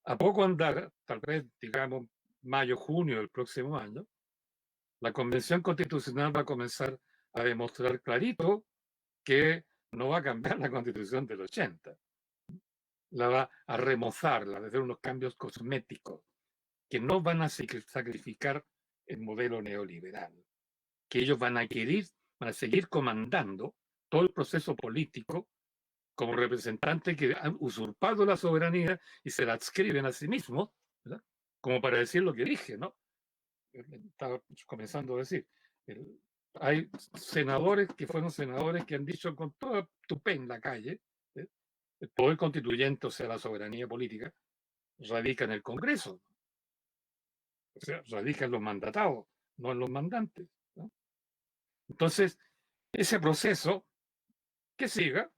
A poco andar, tal vez, digamos, mayo, junio del próximo año, la Convención Constitucional va a comenzar a demostrar clarito que no va a cambiar la Constitución del 80. La va a remozar, la va a hacer unos cambios cosméticos que no van a sacrificar el modelo neoliberal, que ellos van a seguir comandando todo el proceso político como representantes que han usurpado la soberanía y se la adscriben a sí mismos, ¿verdad? Como para decir lo que dije, ¿no? Estaba comenzando a decir. Hay senadores que fueron senadores que han dicho con toda tupé en la calle, el poder constituyente, o sea, la soberanía política, radica en el Congreso. O sea, radica en los mandatados, no en los mandantes, ¿no? Entonces, ese proceso que siga,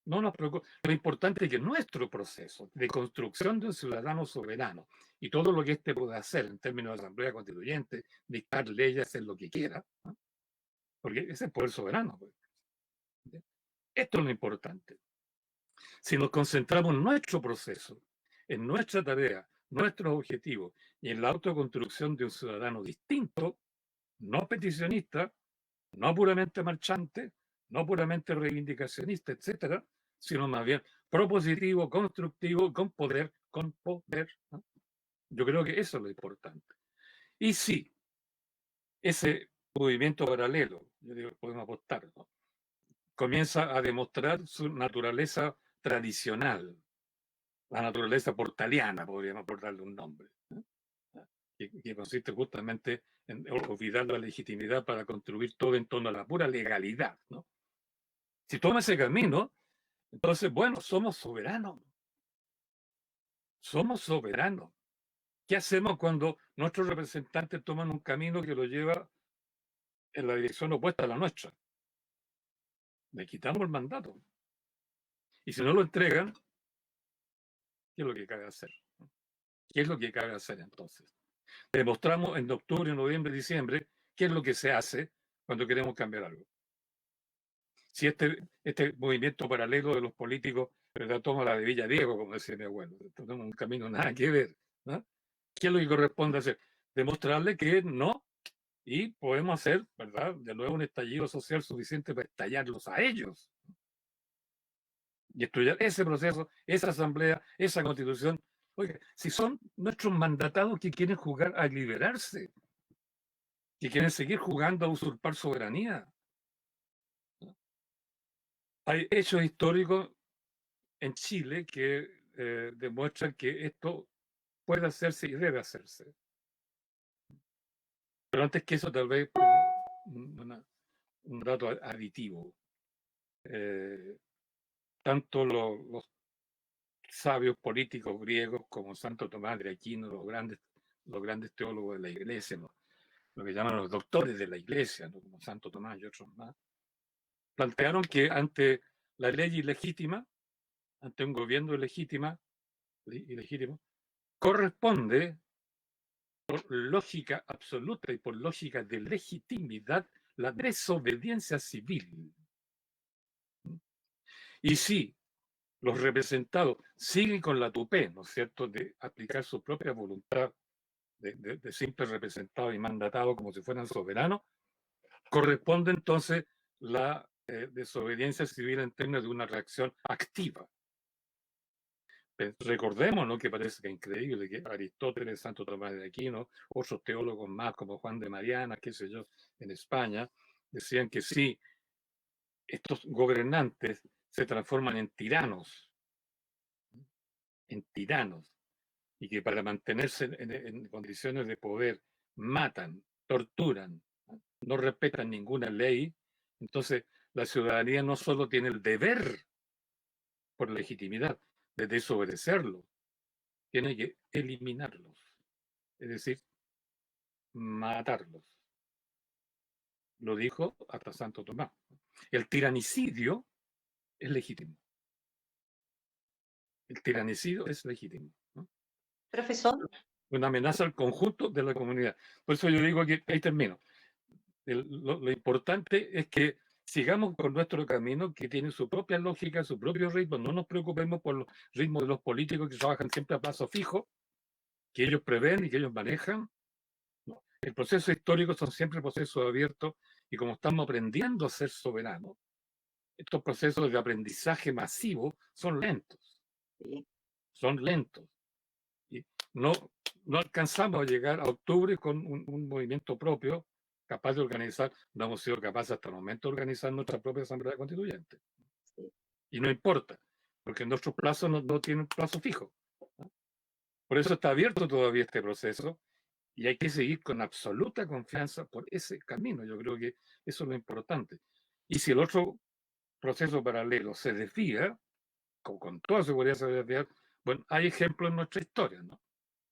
no nos preocupa. Lo importante es que nuestro proceso de construcción de un ciudadano soberano y todo lo que éste pueda hacer en términos de asamblea constituyente, dictar leyes, hacer lo que quiera, ¿no? Porque ese es el poder soberano. Pues. Esto es lo importante. Si nos concentramos en nuestro proceso, en nuestra tarea, nuestros objetivos y en la autoconstrucción de un ciudadano distinto, no peticionista, no puramente marchante, no puramente reivindicacionista, etcétera, sino más bien propositivo, constructivo, con poder, ¿no? Yo creo que eso es lo importante. Y sí, ese movimiento paralelo, yo digo, podemos apostar, ¿no? Comienza a demostrar su naturaleza tradicional, la naturaleza portaliana, podríamos darle un nombre, ¿no? Que consiste justamente en olvidar la legitimidad para construir todo en torno a la pura legalidad, ¿no? Si toma ese camino, entonces, bueno, somos soberanos. Somos soberanos. ¿Qué hacemos cuando nuestros representantes toman un camino que lo lleva en la dirección opuesta a la nuestra? Le quitamos el mandato. Y si no lo entregan, ¿qué es lo que cabe hacer? ¿Qué es lo que cabe hacer entonces? Demostramos en octubre, noviembre, diciembre qué es lo que se hace cuando queremos cambiar algo. Si este movimiento paralelo de los políticos, ¿verdad?, toma la de Villa Diego, como decía mi abuelo, toma un camino nada que ver, ¿no? ¿Qué es lo que corresponde hacer? Demostrarle que no, y podemos hacer, ¿verdad?, de nuevo un estallido social suficiente para estallarlos a ellos y estudiar ese proceso, esa asamblea, esa constitución. Oiga, si son nuestros mandatados que quieren jugar a liberarse, que quieren seguir jugando a usurpar soberanía. Hay hechos históricos en Chile que demuestran que esto puede hacerse y debe hacerse. Pero antes que eso, tal vez un dato aditivo. Tanto los sabios políticos griegos como Santo Tomás de Aquino, los grandes teólogos de la iglesia, ¿no?, lo que llaman los doctores de la iglesia, ¿no?, como Santo Tomás y otros más, plantearon que ante la ley ilegítima, ante un gobierno ilegítimo, corresponde, por lógica absoluta y por lógica de legitimidad, la desobediencia civil. Y si los representados siguen con la tupé, ¿no es cierto?, de aplicar su propia voluntad de simples representados y mandatados como si fueran soberanos, corresponde entonces la desobediencia civil en términos de una reacción activa. Recordemos, ¿no?, que parece que es increíble que Aristóteles, Santo Tomás de Aquino, otros teólogos más como Juan de Mariana, qué sé yo, en España, decían que sí, estos gobernantes se transforman en tiranos, y que para mantenerse en condiciones de poder matan, torturan, no respetan ninguna ley. Entonces la ciudadanía no solo tiene el deber por legitimidad de desobedecerlo, tiene que eliminarlos, es decir, matarlos. Lo dijo hasta Santo Tomás. El tiranicidio es legítimo. El tiranicidio es legítimo, ¿no? Profesor, Una amenaza al conjunto de la comunidad. Por eso yo digo que, ahí termino, lo importante es que sigamos con nuestro camino, que tiene su propia lógica, su propio ritmo. No nos preocupemos por los ritmos de los políticos que trabajan siempre a plazo fijo, que ellos prevén y que ellos manejan. No. El proceso histórico son siempre procesos abiertos, y como estamos aprendiendo a ser soberanos, estos procesos de aprendizaje masivo son lentos. sí, Son lentos. Y no alcanzamos a llegar a octubre con un movimiento propio capaz de organizar. No hemos sido capaces hasta el momento de organizar nuestra propia Asamblea Constituyente. sí. Y no importa, porque nuestros plazos no tienen plazo fijo, ¿no? Por eso está abierto todavía este proceso, y hay que seguir con absoluta confianza por ese camino. Yo creo que eso es lo importante. Y si el otro proceso paralelo se desvía, con toda seguridad se desvía, bueno, hay ejemplos en nuestra historia, ¿no?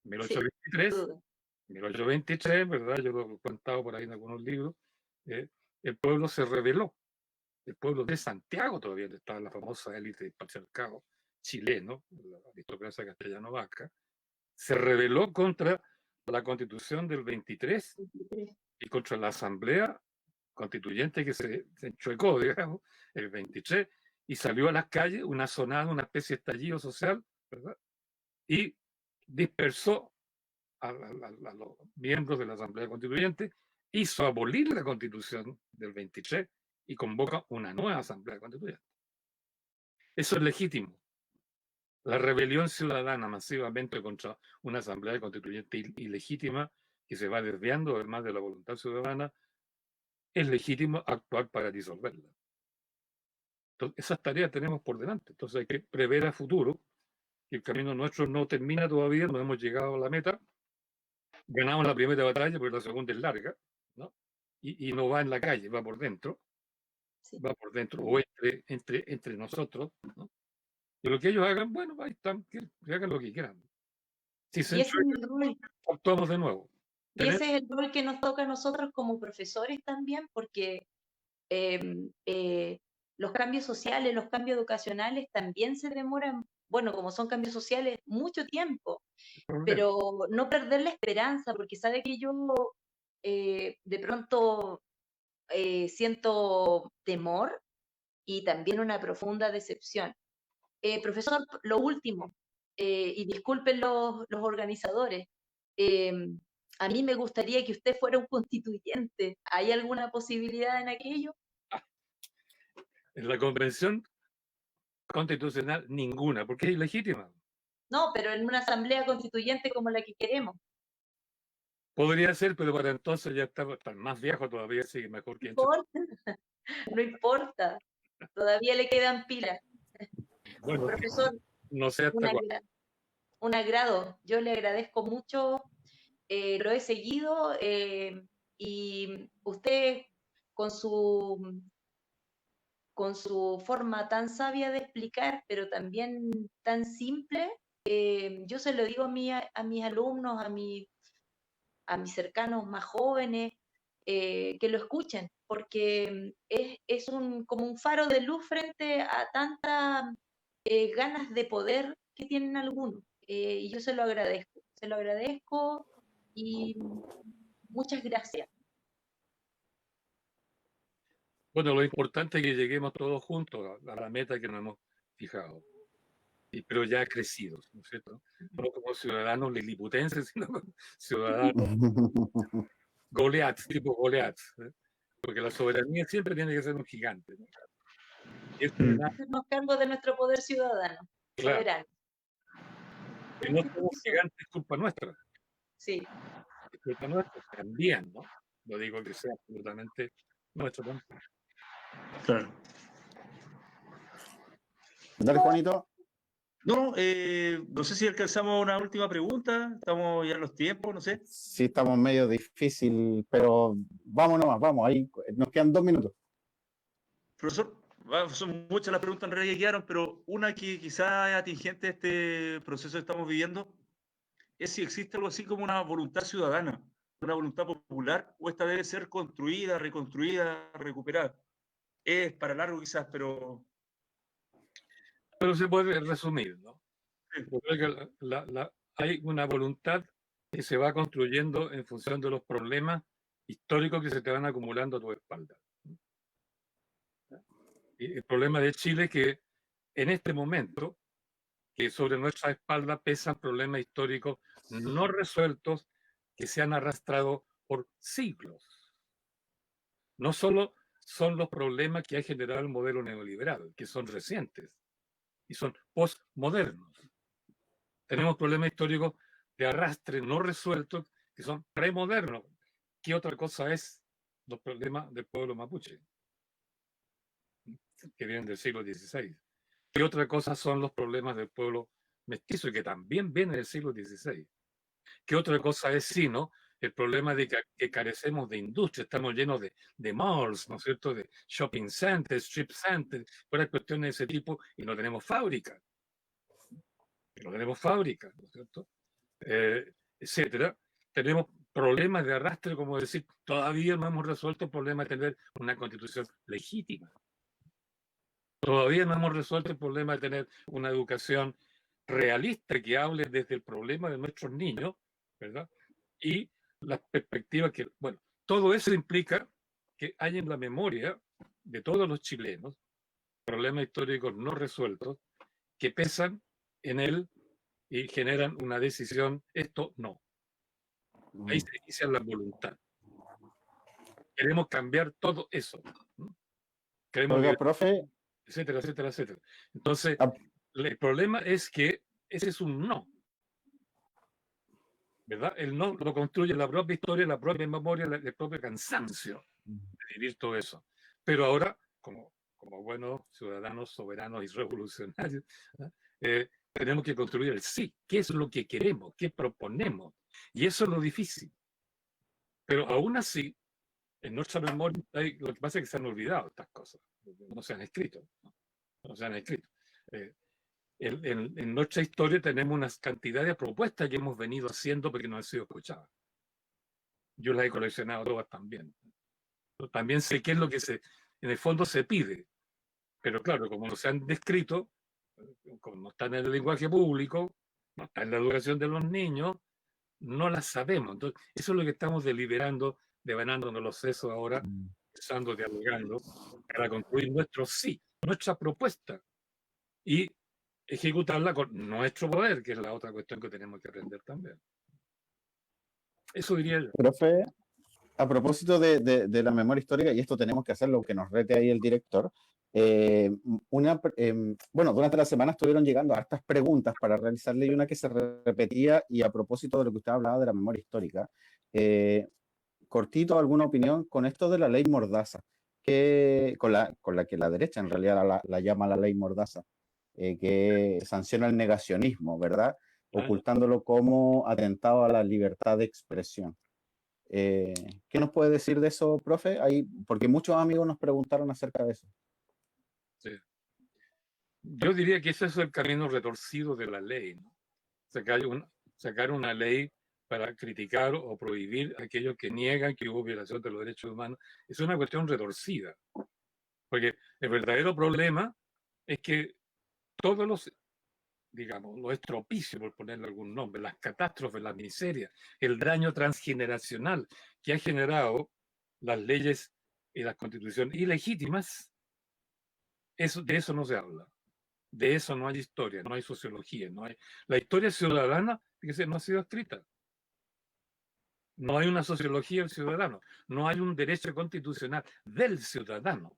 Sí, 1823, sin duda. 1823, ¿verdad? Yo lo he contado por ahí en algunos libros. El pueblo se rebeló. El pueblo de Santiago todavía estaba en la famosa élite del patriarcado chileno, la aristocracia castellano-vasca, se rebeló contra la constitución del 23 y contra la asamblea constituyente que se enchuecó, digamos, el 23, y salió a las calles una sonada, una especie de estallido social, ¿verdad? Y dispersó a los miembros de la Asamblea Constituyente, hizo abolir la Constitución del 23 y convoca una nueva Asamblea Constituyente. Eso es legítimo. La rebelión ciudadana masivamente contra una Asamblea Constituyente ilegítima que se va desviando además de la voluntad ciudadana, es legítimo actuar para disolverla. Entonces, esas tareas tenemos por delante. Entonces hay que prever a futuro que el camino nuestro no termina todavía, no hemos llegado a la meta. Ganamos la primera batalla, porque la segunda es larga, ¿no? Y no va en la calle, va por dentro. Sí. Va por dentro, o entre nosotros, ¿no? Y lo que ellos hagan, bueno, ahí están, que hagan lo que quieran. Si se Y ese es el rol, actuamos de nuevo. y ese es el rol que nos toca a nosotros como profesores también, porque los cambios sociales, los cambios educacionales también se demoran, bueno, como son cambios sociales, mucho tiempo, pero no perder la esperanza, porque sabe que yo de pronto siento temor y también una profunda decepción. Profesor, lo último, y disculpen los organizadores, eh, a mí me gustaría que usted fuera un constituyente. ¿Hay alguna posibilidad en aquello? En la convención constitucional, ninguna, porque es ilegítima. No, pero en una asamblea constituyente como la que queremos. Podría ser, pero para entonces ya está más viejo todavía, sí, mejor que No importa, no importa. Todavía le quedan pilas. bueno, Profesor, no sé hasta cuándo. un agrado. Yo le agradezco mucho, lo he seguido y usted con su forma tan sabia de explicar, pero también tan simple, yo se lo digo a mis alumnos, a mis cercanos más jóvenes, que lo escuchen, porque es como un faro de luz frente a tantas ganas de poder que tienen algunos. Y yo se lo agradezco y muchas gracias. Bueno, lo importante es que lleguemos todos juntos a la meta que nos hemos fijado, pero ya crecidos, ¿no es cierto? No como ciudadanos liliputenses, sino como ciudadanos Goliath, tipo Goliath, ¿eh? Porque la soberanía siempre tiene que ser un gigante, ¿no? Y eso Mm. es nada, Hacernos cargo de nuestro poder ciudadano, claro, soberano. que no somos gigantes es culpa nuestra. Sí. Es culpa nuestra también, ¿no? No digo que sea absolutamente nuestro tampoco. Claro. Dale, Juanito. No, no sé si alcanzamos una última pregunta. Estamos ya en los tiempos, no sé. Sí, estamos medio difícil, pero vamos nomás, vamos. Ahí nos quedan 2 minutos. Profesor, son muchas las preguntas en realidad que quedaron, pero una que quizá es atingente a este proceso que estamos viviendo es si existe algo así como una voluntad ciudadana, una voluntad popular, o esta debe ser construida, reconstruida, recuperada. Es para largo quizás, pero Pero se puede resumir, ¿no? sí, Yo creo que hay una voluntad que se va construyendo en función de los problemas históricos que se te van acumulando a tu espalda. Y el problema de Chile es que en este momento, que sobre nuestra espalda pesan problemas históricos no resueltos que se han arrastrado por siglos. No solo son los problemas que ha generado el modelo neoliberal, que son recientes y son postmodernos. Tenemos problemas históricos de arrastre no resueltos que son premodernos. ¿Qué otra cosa es los problemas del pueblo mapuche? Que vienen del siglo XVI. ¿Qué otra cosa son los problemas del pueblo mestizo, que también viene del siglo XVI? ¿Qué otra cosa es sino el problema de que carecemos de industria? Estamos llenos de malls, ¿no es cierto? De shopping centers, strip centers, fuera cuestiones de ese tipo, y no tenemos fábricas. No tenemos fábricas, ¿no es cierto? Etcétera. Tenemos problemas de arrastre, como decir, todavía no hemos resuelto el problema de tener una constitución legítima. Todavía no hemos resuelto el problema de tener una educación realista que hable desde el problema de nuestros niños, ¿verdad? Y las perspectivas que, bueno, todo eso implica que hay en la memoria de todos los chilenos problemas históricos no resueltos que pesan en él y generan una decisión, esto no. Ahí se inicia la voluntad. Queremos cambiar todo eso, ¿no? Queremos Oiga, liberar, profe, etcétera, etcétera, etcétera. Entonces, ah, el problema es que ese es un no, ¿verdad? El no lo construye la propia historia, la propia memoria, el propio cansancio de vivir todo eso. Pero ahora, como buenos ciudadanos soberanos y revolucionarios, ¿no? Tenemos que construir el sí. ¿Qué es lo que queremos? ¿Qué proponemos? Y eso es lo difícil. Pero aún así, en nuestra memoria, lo que pasa es que se han olvidado estas cosas, no se han escrito, no se han escrito. En nuestra historia tenemos una cantidad de propuestas que hemos venido haciendo porque no han sido escuchadas. Yo las he coleccionado todas también. También sé qué es lo que en el fondo se pide, pero claro, como no se han descrito, como no están en el lenguaje público, no está en la educación de los niños, no las sabemos. Entonces, eso es lo que estamos deliberando, devanándonos los sesos ahora, empezando, dialogando, para construir nuestro sí, nuestra propuesta, y ejecutarla con nuestro poder, que es la otra cuestión que tenemos que aprender también. Eso diría yo. profe, a propósito de la memoria histórica, y esto tenemos que hacerlo, que nos rete ahí el director, bueno, durante la semana estuvieron llegando hartas preguntas para realizarle y una que se repetía, y a propósito de lo que usted hablaba de la memoria histórica, cortito, ¿alguna opinión con esto de la ley Mordaza? Con la que la derecha en realidad la llama la ley Mordaza, que sanciona el negacionismo, ¿verdad? Ocultándolo como atentado a la libertad de expresión. ¿Qué nos puede decir de eso, profe? Ahí, porque muchos amigos nos preguntaron acerca de eso. Sí. Yo diría que ese es el camino retorcido de la ley, ¿no? Sacar una ley para criticar o prohibir a aquellos que niegan que hubo violación de los derechos humanos es una cuestión retorcida. Porque el verdadero problema es que todos los, digamos, los estropicios, por ponerle algún nombre, las catástrofes, las miserias, el daño transgeneracional que ha generado las leyes y las constituciones ilegítimas, de eso no se habla. De eso no hay historia, no hay sociología, no hay. La historia ciudadana, fíjese, no ha sido escrita. No hay una sociología del ciudadano, no hay un derecho constitucional del ciudadano.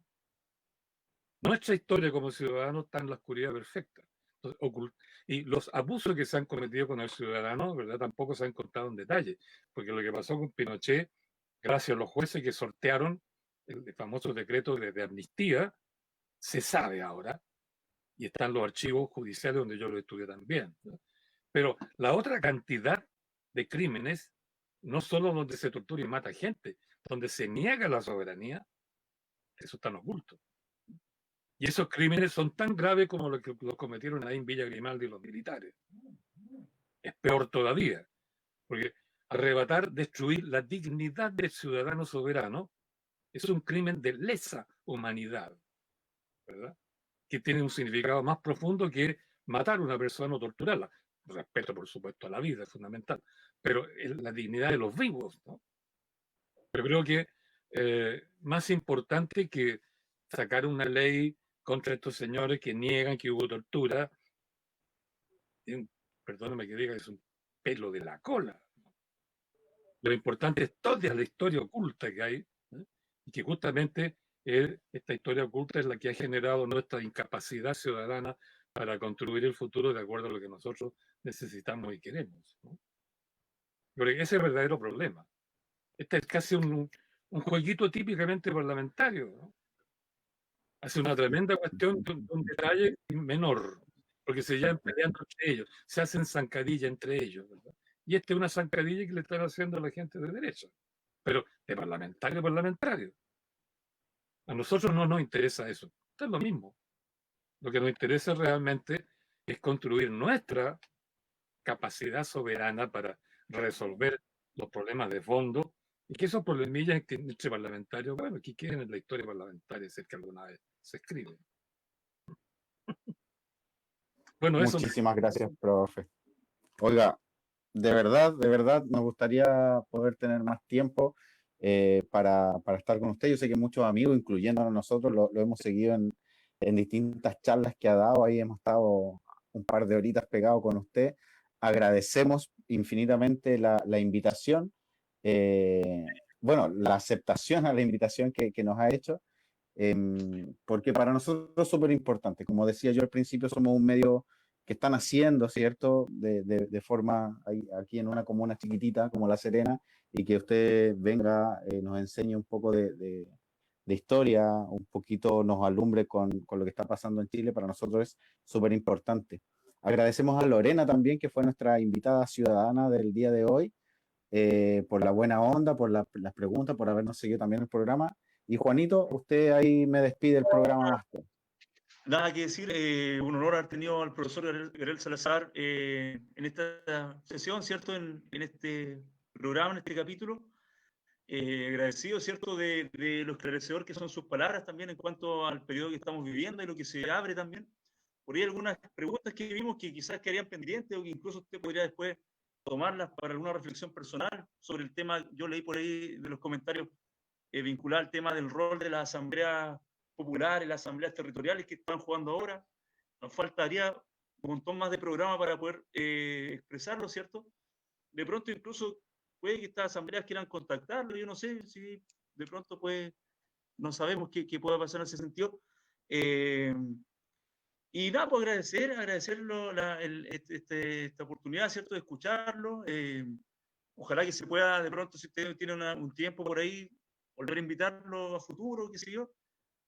Nuestra historia como ciudadanos está en la oscuridad perfecta. Entonces, y los abusos que se han cometido con el ciudadano, ¿verdad? Tampoco se han contado en detalle, porque lo que pasó con Pinochet, gracias a los jueces que sortearon el famoso decreto de amnistía, se sabe ahora, y están los archivos judiciales donde yo lo estudié también, ¿no? Pero la otra cantidad de crímenes, no solo donde se tortura y mata gente, donde se niega la soberanía, eso está oculto. Y esos crímenes son tan graves como los que los cometieron ahí en Villa Grimaldi los militares. Es peor todavía, porque arrebatar, destruir la dignidad del ciudadano soberano es un crimen de lesa humanidad, ¿verdad? Que tiene un significado más profundo que matar a una persona o torturarla. Respeto, por supuesto, a la vida, es fundamental, pero la dignidad de los vivos, ¿no? Yo creo que más importante que sacar una ley contra estos señores que niegan que hubo tortura, perdóname que diga, es un pelo de la cola. Lo importante es toda la historia oculta que hay, ¿eh? Y que justamente esta historia oculta es la que ha generado nuestra incapacidad ciudadana para construir el futuro de acuerdo a lo que nosotros necesitamos y queremos, ¿no? Pero ese es el verdadero problema. Este es casi un jueguito típicamente parlamentario, ¿no? Hace una tremenda cuestión de un detalle menor, porque se llevan peleando entre ellos, se hacen zancadilla entre ellos, ¿verdad? Y esta es una zancadilla que le están haciendo a la gente de derecha, pero de parlamentario a parlamentario. A nosotros no nos interesa eso. Esto es lo mismo. Lo que nos interesa realmente es construir nuestra capacidad soberana para resolver los problemas de fondo y que esos problemillas entre parlamentarios, bueno, que queden en la historia parlamentaria, si es que alguna vez se escribe. Bueno, eso. Muchísimas gracias, profe. Oiga, de verdad, nos gustaría poder tener más tiempo para estar con usted. Yo sé que muchos amigos, incluyéndonos nosotros, lo hemos seguido en distintas charlas que ha dado. Ahí hemos estado un par de horitas pegados con usted. Agradecemos infinitamente la invitación, bueno, la aceptación a la invitación que nos ha hecho, porque para nosotros es súper importante. Como decía yo al principio, somos un medio que están haciendo, ¿cierto? De forma aquí en una comuna chiquitita como La Serena, y que usted venga, nos enseñe un poco de historia, un poquito nos alumbre con lo que está pasando en Chile, para nosotros es súper importante. Agradecemos a Lorena también, que fue nuestra invitada ciudadana del día de hoy, por la buena onda, por las preguntas, por habernos seguido también el programa. Y Juanito, usted ahí me despide el programa Máster. Nada que decir, un honor haber tenido al profesor Gabriel Salazar en esta sesión, ¿cierto? En este programa, en este capítulo. Agradecido, ¿cierto? De lo esclarecedor que son sus palabras también en cuanto al periodo que estamos viviendo y lo que se abre también. Por ahí algunas preguntas que vimos que quizás quedarían pendientes o que incluso usted podría después tomarlas para alguna reflexión personal sobre el tema. Yo leí por ahí de los comentarios vincular el tema del rol de las asambleas populares, las asambleas territoriales que están jugando ahora. Nos faltaría un montón más de programa para poder expresarlo, ¿cierto? De pronto incluso puede que estas asambleas quieran contactarlo, yo no sé si de pronto pues no sabemos qué pueda pasar en ese sentido. Y nada, pues agradecerlo esta oportunidad, ¿cierto?, de escucharlo. Ojalá que se pueda, de pronto, si usted tiene un tiempo por ahí, volver a invitarlo a futuro, qué sé yo,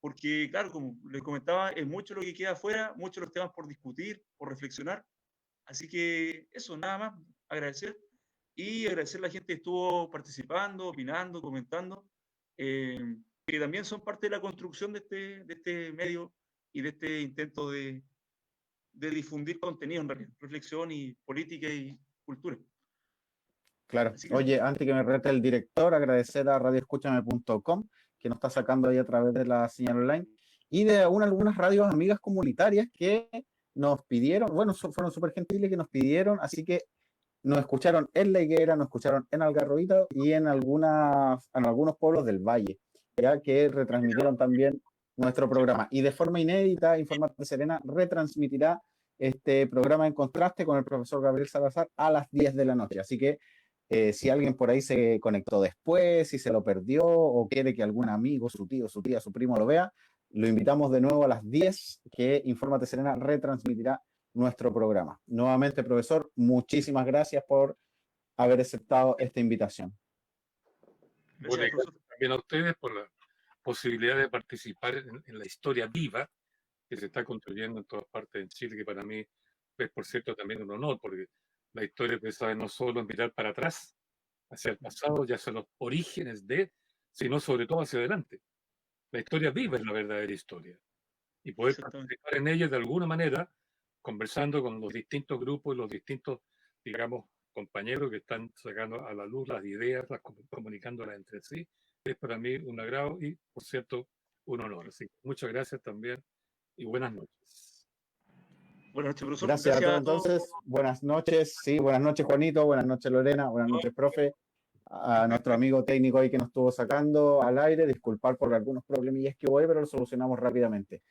porque, claro, como les comentaba, es mucho lo que queda afuera, muchos los temas por discutir, por reflexionar. Así que eso, nada más, agradecer. Y agradecer a la gente que estuvo participando, opinando, comentando, que también son parte de la construcción de este medio y de este intento de difundir contenido, en realidad, reflexión y política y cultura. Claro. Oye, antes que me rete el director, agradecer a radioescúchame.com, que nos está sacando ahí a través de la señal online, y de algunas radios amigas comunitarias que nos pidieron, bueno, fueron súper gentiles, que nos pidieron, así que nos escucharon en La Higuera, nos escucharon en Algarrobito y en algunos pueblos del Valle, ya que retransmitieron también nuestro programa. Y de forma inédita, Informarte Serena retransmitirá este programa En Contraste con el profesor Gabriel Salazar a las 10 de la noche. Así que si alguien por ahí se conectó después, si se lo perdió o quiere que algún amigo, su tío, su tía, su primo lo vea, Lo invitamos de nuevo a las 10, que Infórmate Serena retransmitirá nuestro programa. Nuevamente, profesor, muchísimas gracias por haber aceptado esta invitación. Bueno, y gracias también a ustedes por la posibilidad de participar en la historia viva que se está construyendo en todas partes de Chile, que para mí es, por cierto, también un honor, porque la historia sabe no solo mirar para atrás, hacia el pasado y hacia los orígenes sino sobre todo hacia adelante. La historia viva es la verdadera historia. Y poder participar en ella de alguna manera, conversando con los distintos grupos, los distintos, digamos, compañeros que están sacando a la luz las ideas, comunicándolas entre sí, es para mí un agrado y, por cierto, un honor. Así que muchas gracias también y buenas noches. Buenas noches, profesor. Gracias a todos entonces. Buenas noches. Sí, buenas noches, Juanito. Buenas noches, Lorena. Buenas noches, profe. A nuestro amigo técnico ahí que nos estuvo sacando al aire. Disculpar por algunos problemillas que hubo, pero lo solucionamos rápidamente.